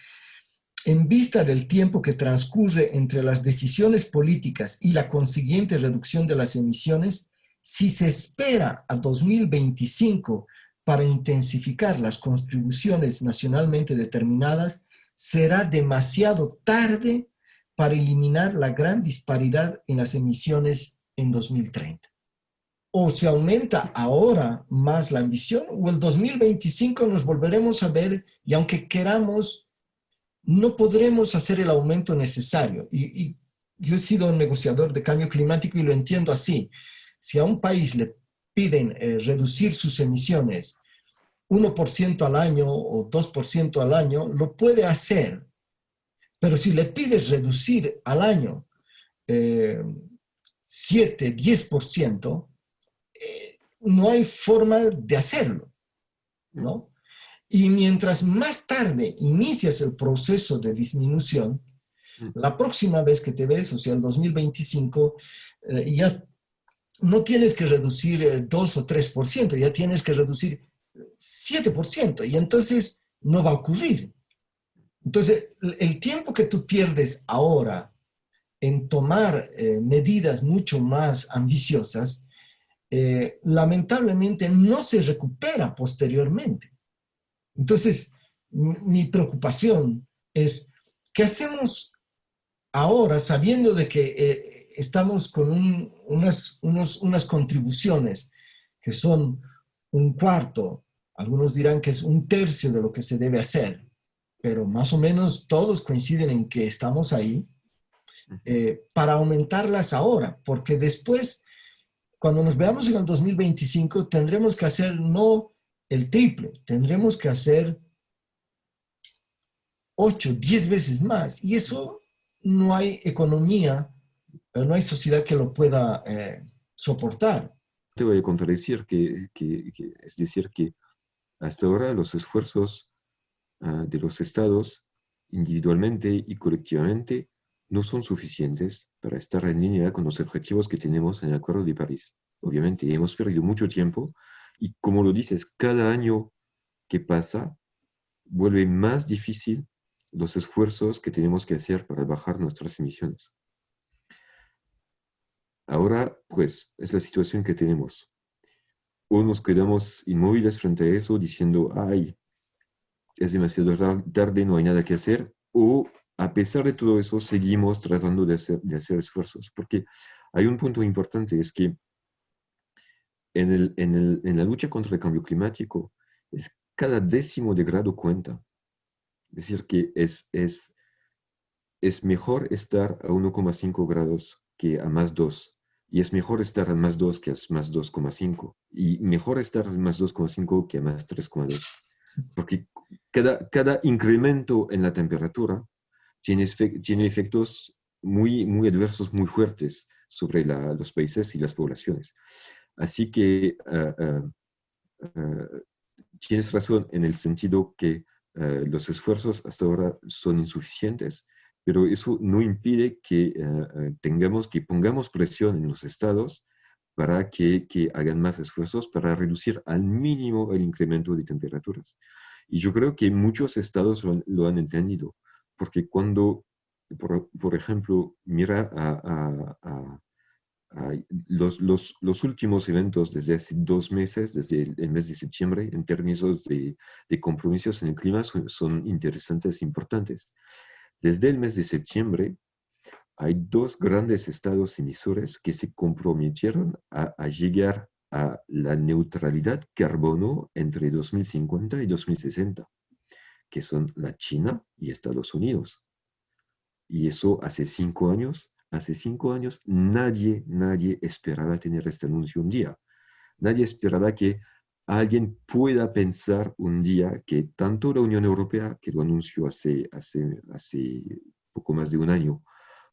Speaker 4: en vista del tiempo que transcurre entre las decisiones políticas y la consiguiente reducción de las emisiones, si se espera a 2025 para intensificar las contribuciones nacionalmente determinadas, será demasiado tarde para eliminar la gran disparidad en las emisiones en 2030. O se aumenta ahora más la ambición, o el 2025 nos volveremos a ver y aunque queramos, no podremos hacer el aumento necesario. Y yo he sido un negociador de cambio climático y lo entiendo así. Si a un país le piden reducir sus emisiones 1% al año o 2% al año, lo puede hacer. Pero si le pides reducir al año 7, 10%, no hay forma de hacerlo, ¿no? Y mientras más tarde inicias el proceso de disminución, la próxima vez que te ves, o sea, el 2025, ya no tienes que reducir 2 o 3%, ya tienes que reducir 7%, y entonces no va a ocurrir. Entonces, el tiempo que tú pierdes ahora en tomar medidas mucho más ambiciosas, lamentablemente no se recupera posteriormente. Entonces, mi preocupación es, ¿qué hacemos ahora sabiendo de que estamos con unas contribuciones que son un cuarto, algunos dirán que es un tercio de lo que se debe hacer, pero más o menos todos coinciden en que estamos ahí, para aumentarlas ahora, porque después, cuando nos veamos en el 2025, tendremos que hacer no el triple, tendremos que hacer 8, 10 veces más, y eso no hay economía, no hay sociedad que lo pueda soportar.
Speaker 6: Te voy a contradecir es decir, que hasta ahora los esfuerzos de los estados individualmente y colectivamente no son suficientes para estar en línea con los objetivos que tenemos en el Acuerdo de París. Obviamente hemos perdido mucho tiempo y, como lo dices, cada año que pasa vuelve más difícil los esfuerzos que tenemos que hacer para bajar nuestras emisiones. Ahora, pues, es la situación que tenemos. O nos quedamos inmóviles frente a eso diciendo, ay, es demasiado tarde, no hay nada que hacer, o a pesar de todo eso, seguimos tratando de hacer esfuerzos. Porque hay un punto importante, es que en la lucha contra el cambio climático, cada décimo de grado cuenta. Es decir, que es mejor estar a 1,5 grados que a más 2. Y es mejor estar a más 2 que a más 2,5. Y mejor estar a más 2,5 que a más 3,2. Porque cada incremento en la temperatura tiene efectos muy adversos, muy fuertes sobre los países y las poblaciones. Así que tienes razón en el sentido que los esfuerzos hasta ahora son insuficientes, pero eso no impide que pongamos presión en los estados para que hagan más esfuerzos para reducir al mínimo el incremento de temperaturas. Y yo creo que muchos estados lo han entendido, porque cuando, por ejemplo, mira los últimos eventos desde hace 2 meses, desde el mes de septiembre, en términos de compromisos en el clima, son interesantes e importantes. Desde el mes de septiembre, hay 2 grandes estados emisores que se comprometieron a llegar a la neutralidad carbono entre 2050 y 2060, que son la China y Estados Unidos. Y eso hace 5 años. Hace 5 años nadie esperaba tener este anuncio un día. Nadie esperaba que alguien pueda pensar un día que tanto la Unión Europea, que lo anunció hace poco más de un año,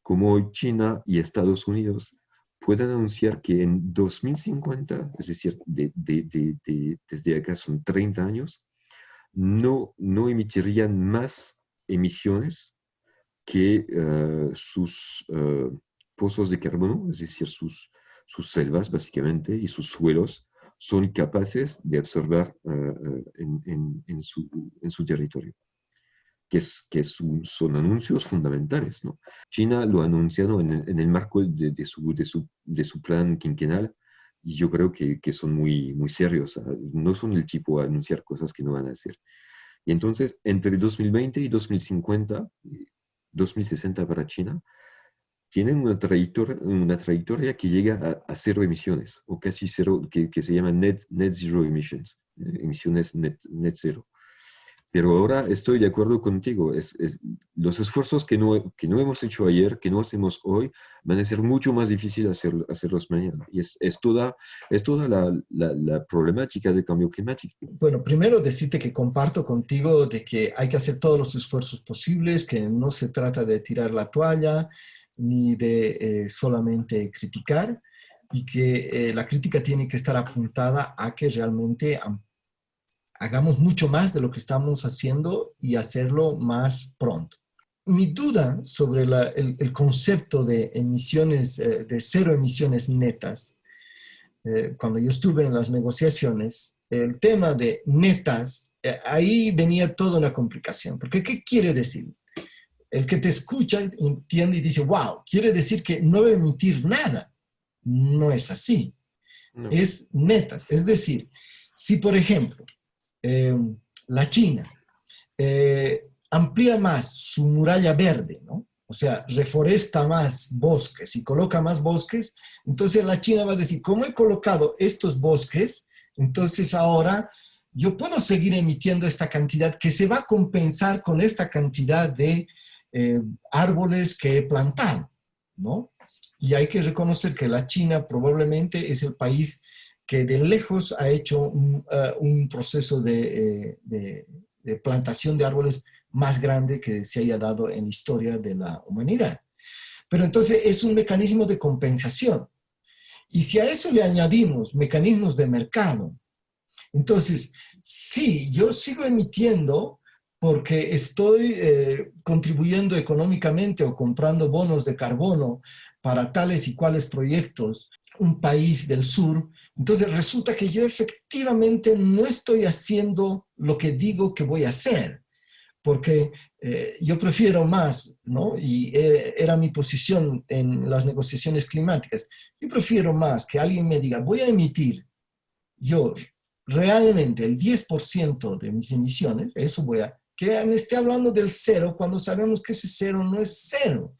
Speaker 6: como China y Estados Unidos puedan anunciar que en 2050, es decir, desde acá son 30 años, no emitirían más emisiones que sus pozos de carbono, es decir, sus selvas básicamente y sus suelos, son capaces de absorber en su territorio. Son anuncios fundamentales, ¿no? China lo ha anunciado en el marco de su plan quinquenal, y yo creo que son muy, muy serios. No son el tipo a anunciar cosas que no van a hacer. Y entonces, entre 2020 y 2050, 2060 para China, tienen una trayectoria que llega a cero emisiones, o casi cero, que se llama net zero emissions, emisiones net cero. Pero ahora estoy de acuerdo contigo, los esfuerzos que no hemos hecho ayer, que no hacemos hoy, van a ser mucho más difíciles hacerlos mañana. Y es toda la problemática del cambio climático.
Speaker 4: Bueno, primero decirte que comparto contigo de que hay que hacer todos los esfuerzos posibles, que no se trata de tirar la toalla, ni de solamente criticar, y que la crítica tiene que estar apuntada a que realmente hagamos mucho más de lo que estamos haciendo y hacerlo más pronto. Mi duda sobre el concepto de emisiones, de cero emisiones netas, cuando yo estuve en las negociaciones, el tema de netas, ahí venía toda una complicación. Porque ¿qué quiere decir? El que te escucha entiende y dice, wow, quiere decir que no va a emitir nada. No es así. No. Es netas. Es decir, si por ejemplo, la China amplía más su muralla verde, ¿no? O sea, reforesta más bosques y coloca más bosques, entonces la China va a decir, como he colocado estos bosques, entonces ahora yo puedo seguir emitiendo esta cantidad que se va a compensar con esta cantidad de árboles que he plantado, ¿no? Y hay que reconocer que la China probablemente es el país que de lejos ha hecho un proceso de plantación de árboles más grande que se haya dado en la historia de la humanidad. Pero entonces es un mecanismo de compensación. Y si a eso le añadimos mecanismos de mercado, entonces, sí, yo sigo emitiendo porque estoy contribuyendo económicamente o comprando bonos de carbono para tales y cuales proyectos, un país del sur. Entonces resulta que yo efectivamente no estoy haciendo lo que digo que voy a hacer, porque yo prefiero más, ¿no? Y era mi posición en las negociaciones climáticas, yo prefiero más que alguien me diga, voy a emitir yo realmente el 10% de mis emisiones, eso voy a, que me esté hablando del cero cuando sabemos que ese cero no es cero,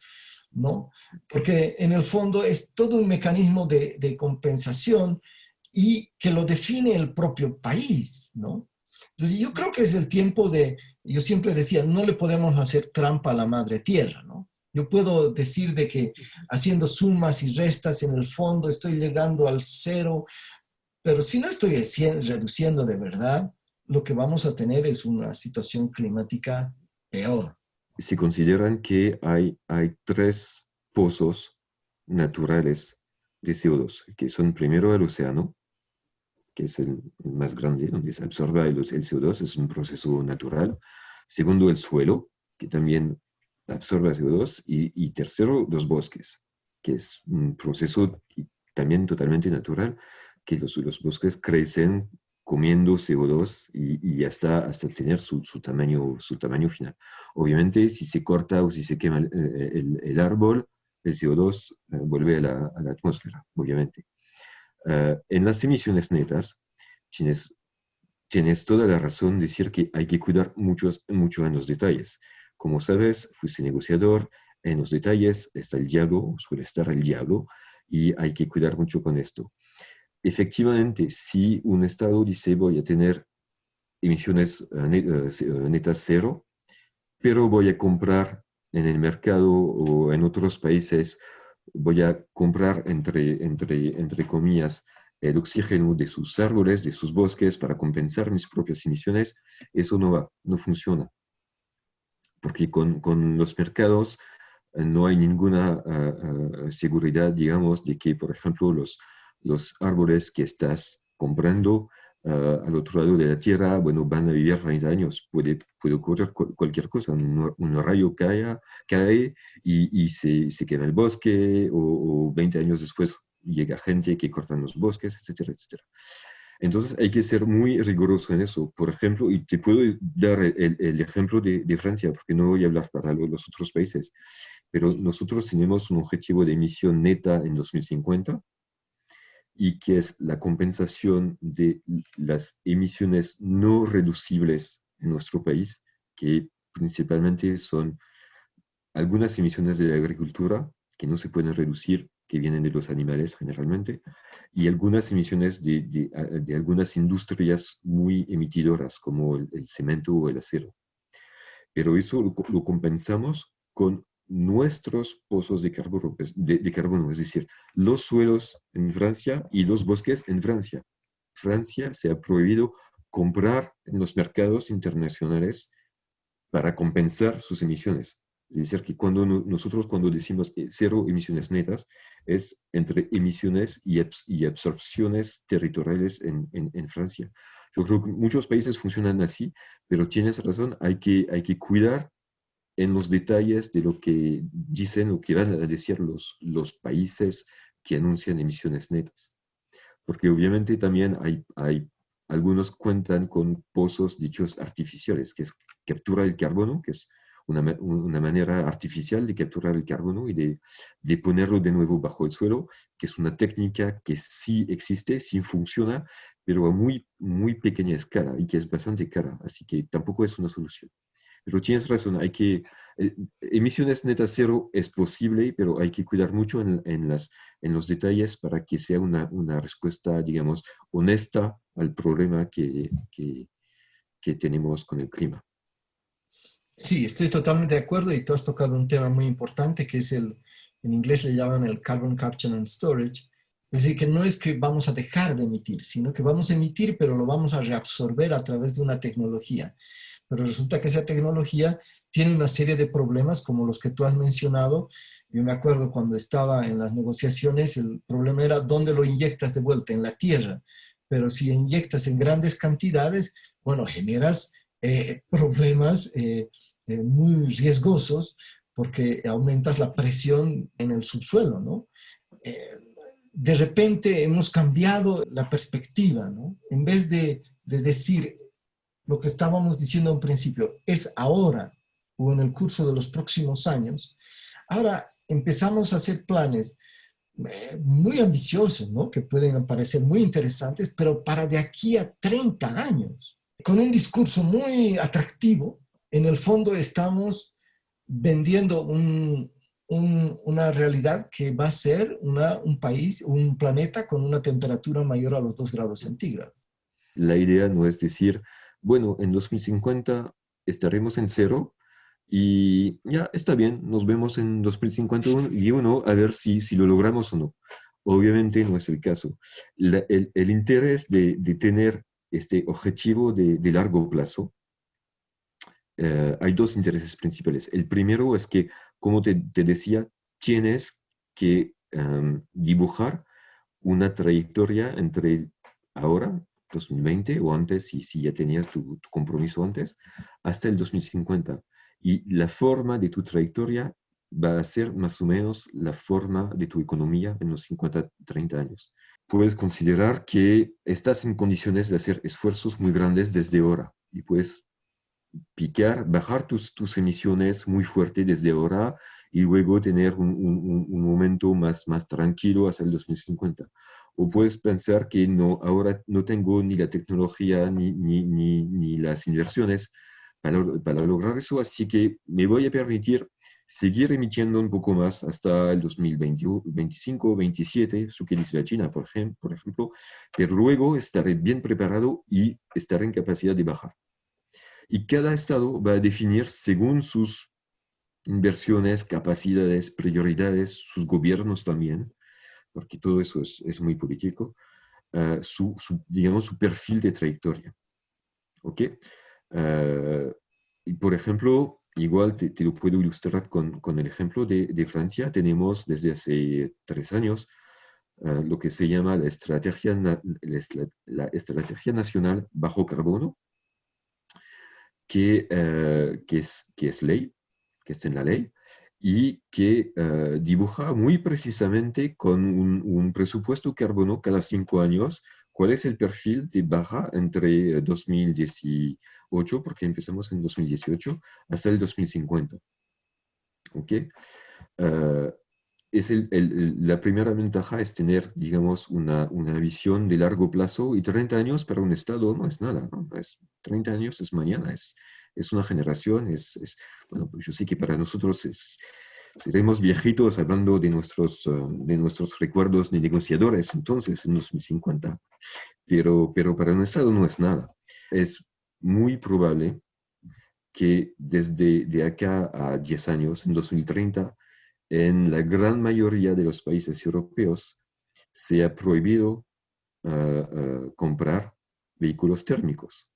Speaker 4: ¿no? Porque en el fondo es todo un mecanismo de compensación y que lo define el propio país, ¿no? Entonces yo creo que es el tiempo de, yo siempre decía, no le podemos hacer trampa a la madre tierra, ¿no? Yo puedo decir de que haciendo sumas y restas en el fondo estoy llegando al cero, pero si no estoy reduciendo de verdad, lo que vamos a tener es una situación climática peor.
Speaker 6: Se consideran que hay 3 pozos naturales de CO2, que son primero el océano, que es el más grande, donde se absorbe el CO2, es un proceso natural. Segundo, el suelo, que también absorbe CO2. Y tercero, los bosques, que es un proceso también totalmente natural, que los bosques crecen comiendo CO2 y hasta tener su tamaño final. Obviamente, si se corta o si se quema el árbol, el CO2 vuelve a la atmósfera, obviamente. En las emisiones netas, tienes toda la razón de decir que hay que cuidar mucho en los detalles. Como sabes, fuiste negociador, en los detalles está el diablo, suele estar el diablo, y hay que cuidar mucho con esto. Efectivamente, si un Estado dice voy a tener emisiones netas cero, pero voy a comprar en el mercado o en otros países, voy a comprar entre comillas el oxígeno de sus árboles, de sus bosques para compensar mis propias emisiones, eso no funciona. Porque con los mercados no hay ninguna seguridad, digamos, de que, por ejemplo, los árboles que estás comprando al otro lado de la Tierra, bueno, van a vivir 30 años. Puede ocurrir cualquier cosa. Un rayo cae y se quema el bosque, o 20 años después llega gente que corta los bosques, etcétera, etcétera. Entonces hay que ser muy riguroso en eso. Por ejemplo, y te puedo dar el ejemplo de Francia, porque no voy a hablar para los otros países, pero nosotros tenemos un objetivo de emisión neta en 2050, y que es la compensación de las emisiones no reducibles en nuestro país, que principalmente son algunas emisiones de la agricultura que no se pueden reducir, que vienen de los animales generalmente, y algunas emisiones de algunas industrias muy emitidoras, como el cemento o el acero. Pero eso lo compensamos con nuestros pozos de carbono, es decir, los suelos en Francia y los bosques en Francia. Francia se ha prohibido comprar en los mercados internacionales para compensar sus emisiones. Es decir, que nosotros cuando decimos cero emisiones netas, es entre emisiones y absorciones territoriales en Francia. Yo creo que muchos países funcionan así, pero tienes razón, hay que cuidar en los detalles de lo que dicen o que van a decir los países que anuncian emisiones netas. Porque obviamente también hay algunos cuentan con pozos dichos artificiales, que es captura el carbono, que es una manera artificial de capturar el carbono y de ponerlo de nuevo bajo el suelo, que es una técnica que sí existe, sí funciona, pero a muy, muy pequeña escala y que es bastante cara, así que tampoco es una solución. Pero tienes razón, emisiones netas cero es posible, pero hay que cuidar mucho en los detalles para que sea una respuesta, digamos, honesta al problema que tenemos con el clima.
Speaker 4: Sí, estoy totalmente de acuerdo y tú has tocado un tema muy importante que es en inglés le llaman el Carbon Capture and Storage. Es decir, que no es que vamos a dejar de emitir, sino que vamos a emitir, pero lo vamos a reabsorber a través de una tecnología. Pero resulta que esa tecnología tiene una serie de problemas como los que tú has mencionado. Yo me acuerdo cuando estaba en las negociaciones, el problema era dónde lo inyectas de vuelta, en la tierra. Pero si inyectas en grandes cantidades, bueno, generas problemas muy riesgosos porque aumentas la presión en el subsuelo, ¿no? De repente hemos cambiado la perspectiva, ¿no? En vez de decir lo que estábamos diciendo al principio, es ahora o en el curso de los próximos años, ahora empezamos a hacer planes muy ambiciosos, ¿no? Que pueden parecer muy interesantes, pero para de aquí a 30 años, con un discurso muy atractivo. En el fondo estamos vendiendo una realidad que va a ser un país, un planeta con una temperatura mayor a los 2 grados centígrados.
Speaker 6: La idea no es decir, bueno, en 2050 estaremos en cero y ya está bien, nos vemos en 2051 a ver si lo logramos o no. Obviamente no es el caso. El interés de tener este objetivo de largo plazo, hay dos intereses principales. El primero es que, como te decía, tienes que dibujar una trayectoria entre ahora, 2020 o antes, si ya tenías tu compromiso antes, hasta el 2050. Y la forma de tu trayectoria va a ser más o menos la forma de tu economía en los 50, 30 años. Puedes considerar que estás en condiciones de hacer esfuerzos muy grandes desde ahora y puedes bajar tus emisiones muy fuerte desde ahora y luego tener un momento más tranquilo hasta el 2050. O puedes pensar que no, ahora no tengo ni la tecnología ni las inversiones para lograr eso, así que me voy a permitir seguir emitiendo un poco más hasta el 2025, 27, eso que dice la China, por ejemplo, pero luego estaré bien preparado y estaré en capacidad de bajar. Y cada estado va a definir según sus inversiones, capacidades, prioridades, sus gobiernos también, porque todo eso es muy político, digamos, su perfil de trayectoria. ¿Ok? Y por ejemplo, igual te lo puedo ilustrar con el ejemplo de Francia. Tenemos desde hace 3 años lo que se llama la Estrategia Nacional Bajo Carbono, que es ley, que está en la ley, y que dibuja muy precisamente con un presupuesto carbono cada 5 años cuál es el perfil de baja entre 2018, porque empezamos en 2018, hasta el 2050. ¿Ok? La primera ventaja es tener, digamos, una visión de largo plazo, y 30 años para un Estado no es nada, ¿no? 30 años es mañana, es una generación, bueno, pues yo sé que para nosotros seremos viejitos hablando de nuestros recuerdos de negociadores entonces, en 2050, pero para un Estado no es nada. Es muy probable que desde de acá a 10 años, en 2030, en la gran mayoría de los países europeos se ha prohibido comprar vehículos térmicos,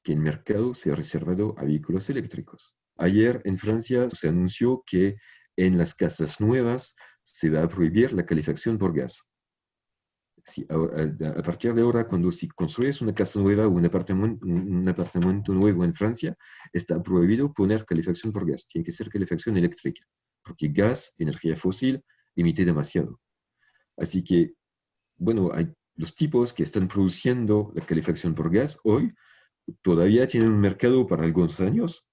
Speaker 6: que el mercado se ha reservado a vehículos eléctricos. Ayer en Francia se anunció que en las casas nuevas se va a prohibir la calefacción por gas. A partir de ahora, si construyes una casa nueva o un apartamento nuevo en Francia, está prohibido poner calefacción por gas. Tiene que ser calefacción eléctrica, porque gas, energía fósil, emite demasiado. Así que, bueno, hay los tipos que están produciendo la calefacción por gas hoy todavía tienen un mercado para algunos años,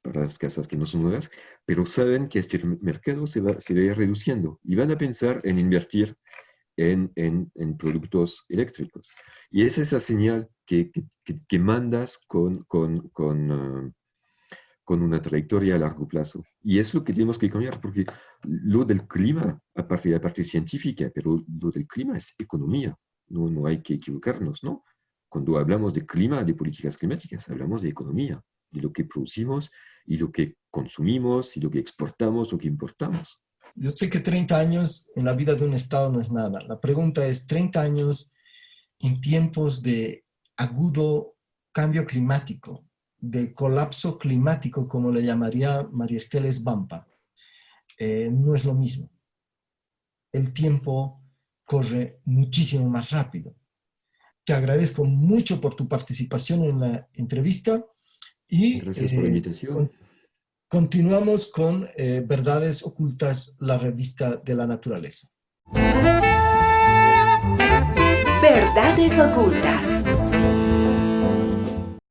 Speaker 6: para las casas que no son nuevas, pero saben que este mercado se va a ir reduciendo y van a pensar en invertir en productos eléctricos. Y es esa señal que mandas con una trayectoria a largo plazo. Y es lo que tenemos que cambiar, porque lo del clima, aparte de la parte científica, pero lo del clima es economía. No hay que equivocarnos, ¿no? Cuando hablamos de clima, de políticas climáticas, hablamos de economía, de lo que producimos y lo que consumimos y lo que exportamos, lo que importamos.
Speaker 4: Yo sé que 30 años en la vida de un Estado no es nada. La pregunta es, 30 años en tiempos de agudo cambio climático, de colapso climático, como le llamaría María Esteles Bampa, no es lo mismo. El tiempo corre muchísimo más rápido. Te agradezco mucho por tu participación en la entrevista y
Speaker 6: gracias por la invitación.
Speaker 4: Continuamos con Verdades Ocultas, la revista de la naturaleza.
Speaker 1: Verdades Ocultas.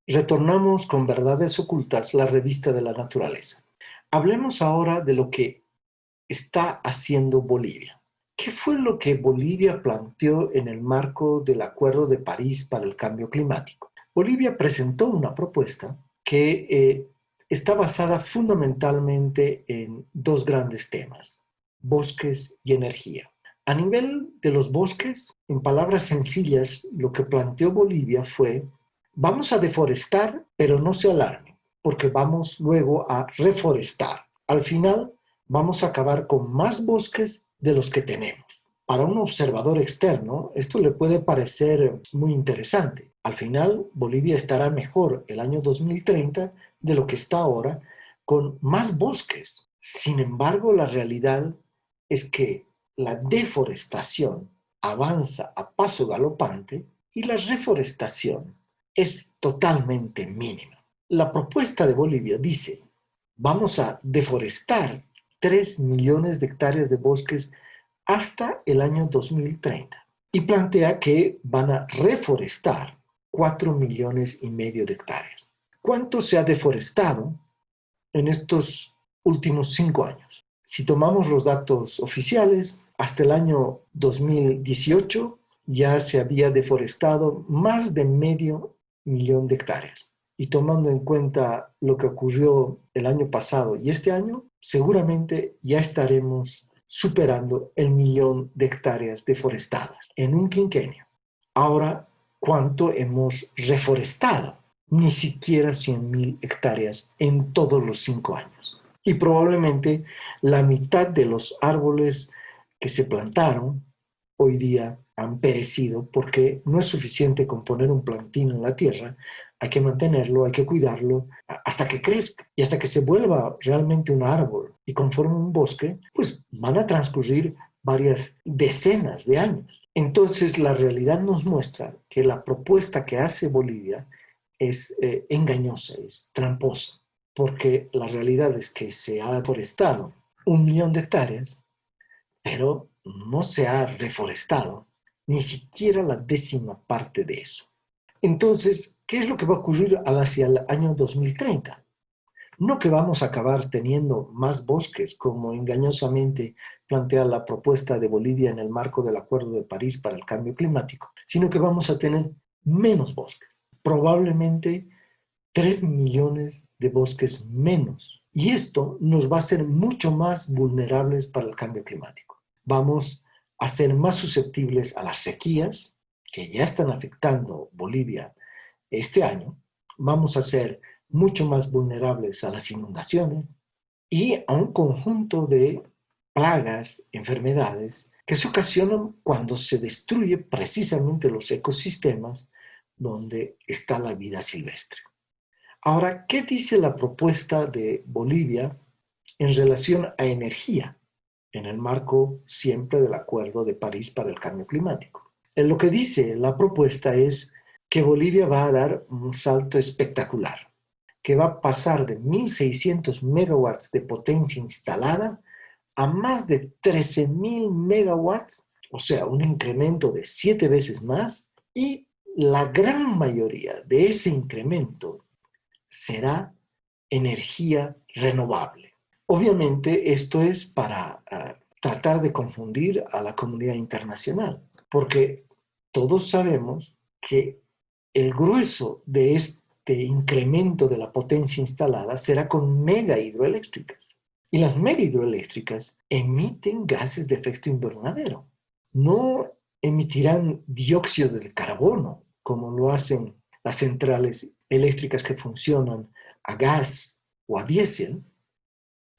Speaker 2: Retornamos con Verdades Ocultas, la revista de la naturaleza. Hablemos ahora de lo que está haciendo Bolivia. ¿Qué fue lo que Bolivia planteó en el marco del Acuerdo de París para el Cambio Climático? Bolivia presentó una propuesta que está basada fundamentalmente en dos grandes temas: bosques y energía. A nivel de los bosques, en palabras sencillas, lo que planteó Bolivia fue: vamos a deforestar, pero no se alarmen, porque vamos luego a reforestar. Al final, vamos a acabar con más bosques de los que tenemos. Para un observador externo, esto le puede parecer muy interesante. Al final, Bolivia estará mejor el año 2030 de lo que está ahora, con más bosques. Sin embargo, la realidad es que la deforestación avanza a paso galopante y la reforestación es totalmente mínima. La propuesta de Bolivia dice: vamos a deforestar 3 millones de hectáreas de bosques hasta el año 2030 y plantea que van a reforestar 4,5 millones de hectáreas. ¿Cuánto se ha deforestado en estos últimos 5 años? Si tomamos los datos oficiales, hasta el año 2018 ya se había deforestado más de 500,000 de hectáreas. Y tomando en cuenta lo que ocurrió el año pasado y este año, seguramente ya estaremos superando el 1,000,000 de hectáreas deforestadas en un quinquenio. Ahora, ¿cuánto hemos reforestado? Ni siquiera 100,000 hectáreas en todos los 5 años. Y probablemente la mitad de los árboles que se plantaron hoy día han perecido, porque no es suficiente con poner un plantín en la tierra. Hay que mantenerlo, hay que cuidarlo hasta que crezca y hasta que se vuelva realmente un árbol y conforme un bosque. Pues van a transcurrir varias decenas de años. Entonces, la realidad nos muestra que la propuesta que hace Bolivia es engañosa, es tramposa, porque la realidad es que se ha deforestado 1 millón de hectáreas, pero no se ha reforestado ni siquiera la 10ª parte de eso. Entonces, ¿qué es lo que va a ocurrir hacia el año 2030? No que vamos a acabar teniendo más bosques, como engañosamente plantea la propuesta de Bolivia en el marco del Acuerdo de París para el Cambio Climático, sino que vamos a tener menos bosques, probablemente 3 millones de bosques menos. Y esto nos va a hacer mucho más vulnerables para el cambio climático. Vamos a ser más susceptibles a las sequías, que ya están afectando Bolivia este año. Vamos a ser mucho más vulnerables a las inundaciones y a un conjunto de plagas, enfermedades, que se ocasionan cuando se destruye precisamente los ecosistemas donde está la vida silvestre. Ahora, ¿qué dice la propuesta de Bolivia en relación a energía, en el marco siempre del Acuerdo de París para el Cambio Climático? Lo que dice la propuesta es que Bolivia va a dar un salto espectacular, que va a pasar de 1.600 megawatts de potencia instalada a más de 13.000 megawatts, o sea, un incremento de 7 veces más, y la gran mayoría de ese incremento será energía renovable. Obviamente esto es para tratar de confundir a la comunidad internacional, porque todos sabemos que el grueso de este incremento de la potencia instalada será con mega hidroeléctricas. Y las mega hidroeléctricas emiten gases de efecto invernadero. No emitirán dióxido de carbono, como lo hacen las centrales eléctricas que funcionan a gas o a diésel,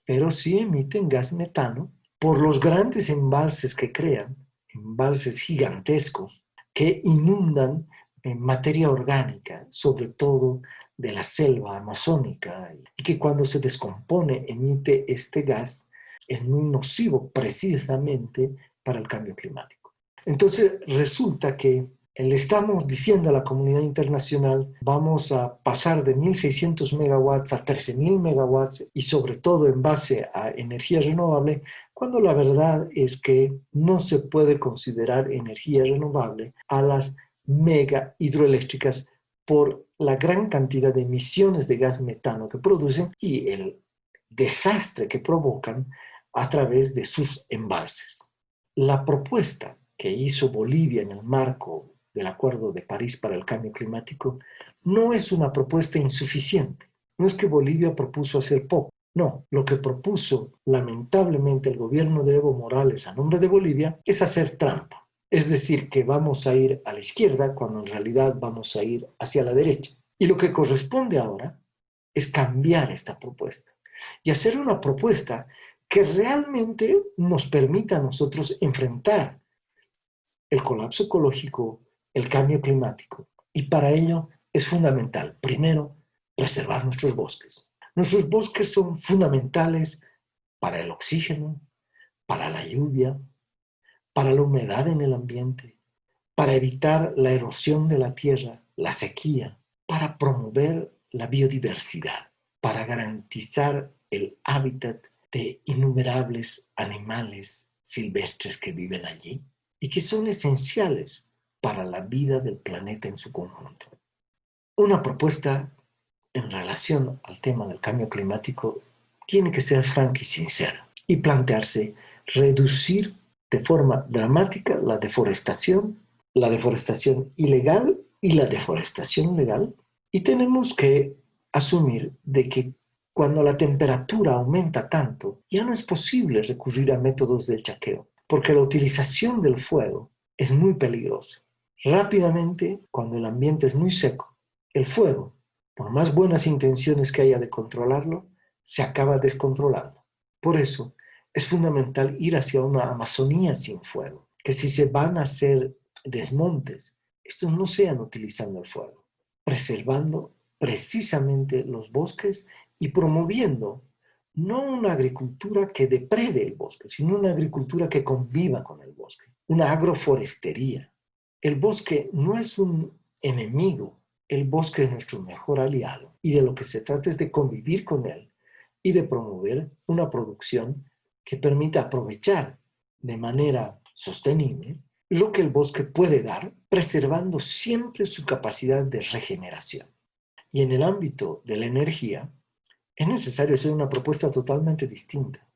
Speaker 2: pero sí emiten gas metano por los grandes embalses que crean, embalses gigantescos que inundan en materia orgánica, sobre todo de la selva amazónica, y que cuando se descompone emite este gas, es muy nocivo precisamente para el cambio climático. Entonces resulta que le estamos diciendo a la comunidad internacional, vamos a pasar de 1.600 megawatts a 13.000 megawatts y sobre todo en base a energía renovable, cuando la verdad es que no se puede considerar energía renovable a las mega hidroeléctricas por la gran cantidad de emisiones de gas metano que producen y el desastre que provocan a través de sus embalses. La propuesta que hizo Bolivia en el marco del Acuerdo de París para el Cambio Climático no es una propuesta insuficiente. No es que Bolivia propuso hacer poco. No, lo que propuso lamentablemente el gobierno de Evo Morales a nombre de Bolivia es hacer trampa. Es decir, que vamos a ir a la izquierda cuando en realidad vamos a ir hacia la derecha. Y lo que corresponde ahora es cambiar esta propuesta y hacer una propuesta que realmente nos permita a nosotros enfrentar el colapso ecológico, el cambio climático. Y para ello es fundamental, primero, preservar nuestros bosques. Nuestros bosques son fundamentales para el oxígeno, para la lluvia, para la humedad en el ambiente, para evitar la erosión de la tierra, la sequía, para promover la biodiversidad, para garantizar el hábitat de innumerables animales silvestres que viven allí y que son esenciales para la vida del planeta en su conjunto. Una propuesta en relación al tema del cambio climático tiene que ser franca y sincera y plantearse reducir de forma dramática la deforestación ilegal y la deforestación legal. Y tenemos que asumir de que cuando la temperatura aumenta tanto, ya no es posible recurrir a métodos de chaqueo, porque la utilización del fuego es muy peligrosa. Rápidamente, cuando el ambiente es muy seco, el fuego, por más buenas intenciones que haya de controlarlo, se acaba descontrolando. Por eso, es fundamental ir hacia una Amazonía sin fuego, que si se van a hacer desmontes, estos no sean utilizando el fuego, preservando precisamente los bosques y promoviendo no una agricultura que deprede el bosque, sino una agricultura que conviva con el bosque, una agroforestería. El bosque no es un enemigo, el bosque es nuestro mejor aliado y de lo que se trata es de convivir con él y de promover una producción que permita aprovechar de manera sostenible lo que el bosque puede dar, preservando siempre su capacidad de regeneración. Y en el ámbito de la energía, es necesario hacer una propuesta totalmente distinta,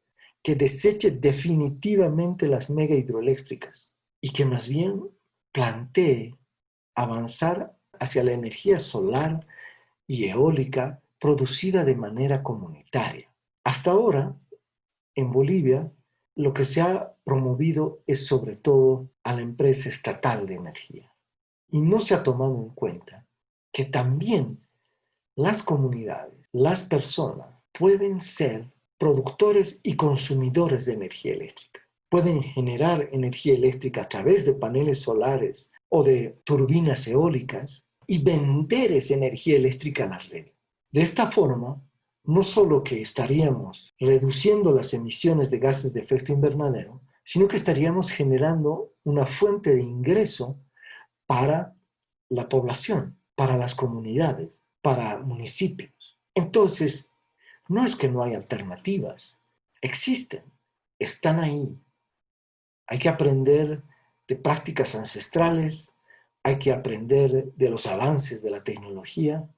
Speaker 2: que deseche definitivamente las mega hidroeléctricas y que más bien plantee avanzar hacia la energía solar y eólica producida de manera comunitaria. Hasta ahora, en Bolivia, lo que se ha promovido es sobre todo a la empresa estatal de energía. Y no se ha tomado en cuenta que también las comunidades, las personas, pueden ser productores y consumidores de energía eléctrica. Pueden generar energía eléctrica a través de paneles solares o de turbinas eólicas y vender esa energía eléctrica a la red. De esta forma, no solo que estaríamos reduciendo las emisiones de gases de efecto invernadero, sino que estaríamos generando una fuente de ingreso para la población, para las comunidades, para municipios. Entonces, no es que no hay alternativas, existen, están ahí. Hay que aprender de prácticas ancestrales, hay que aprender de los avances de la tecnología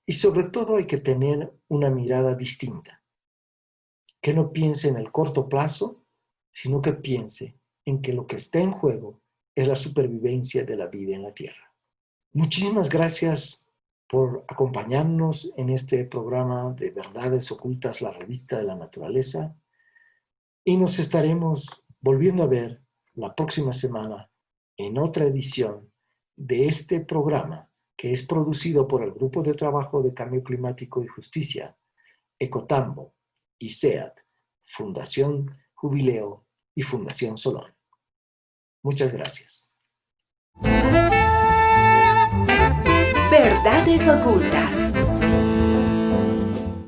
Speaker 2: y sobre todo hay que tener una mirada distinta, que no piense en el corto plazo, sino que piense en que lo que está en juego es la supervivencia de la vida en la Tierra. Muchísimas gracias por acompañarnos en este programa de Verdades Ocultas, la revista de la naturaleza, y nos estaremos volviendo a ver la próxima semana en otra edición de este programa que es producido por el Grupo de Trabajo de Cambio Climático y Justicia, Ecotambo, ICEAD, Fundación Jubileo y Fundación Solón. Muchas gracias.
Speaker 1: Verdades Ocultas.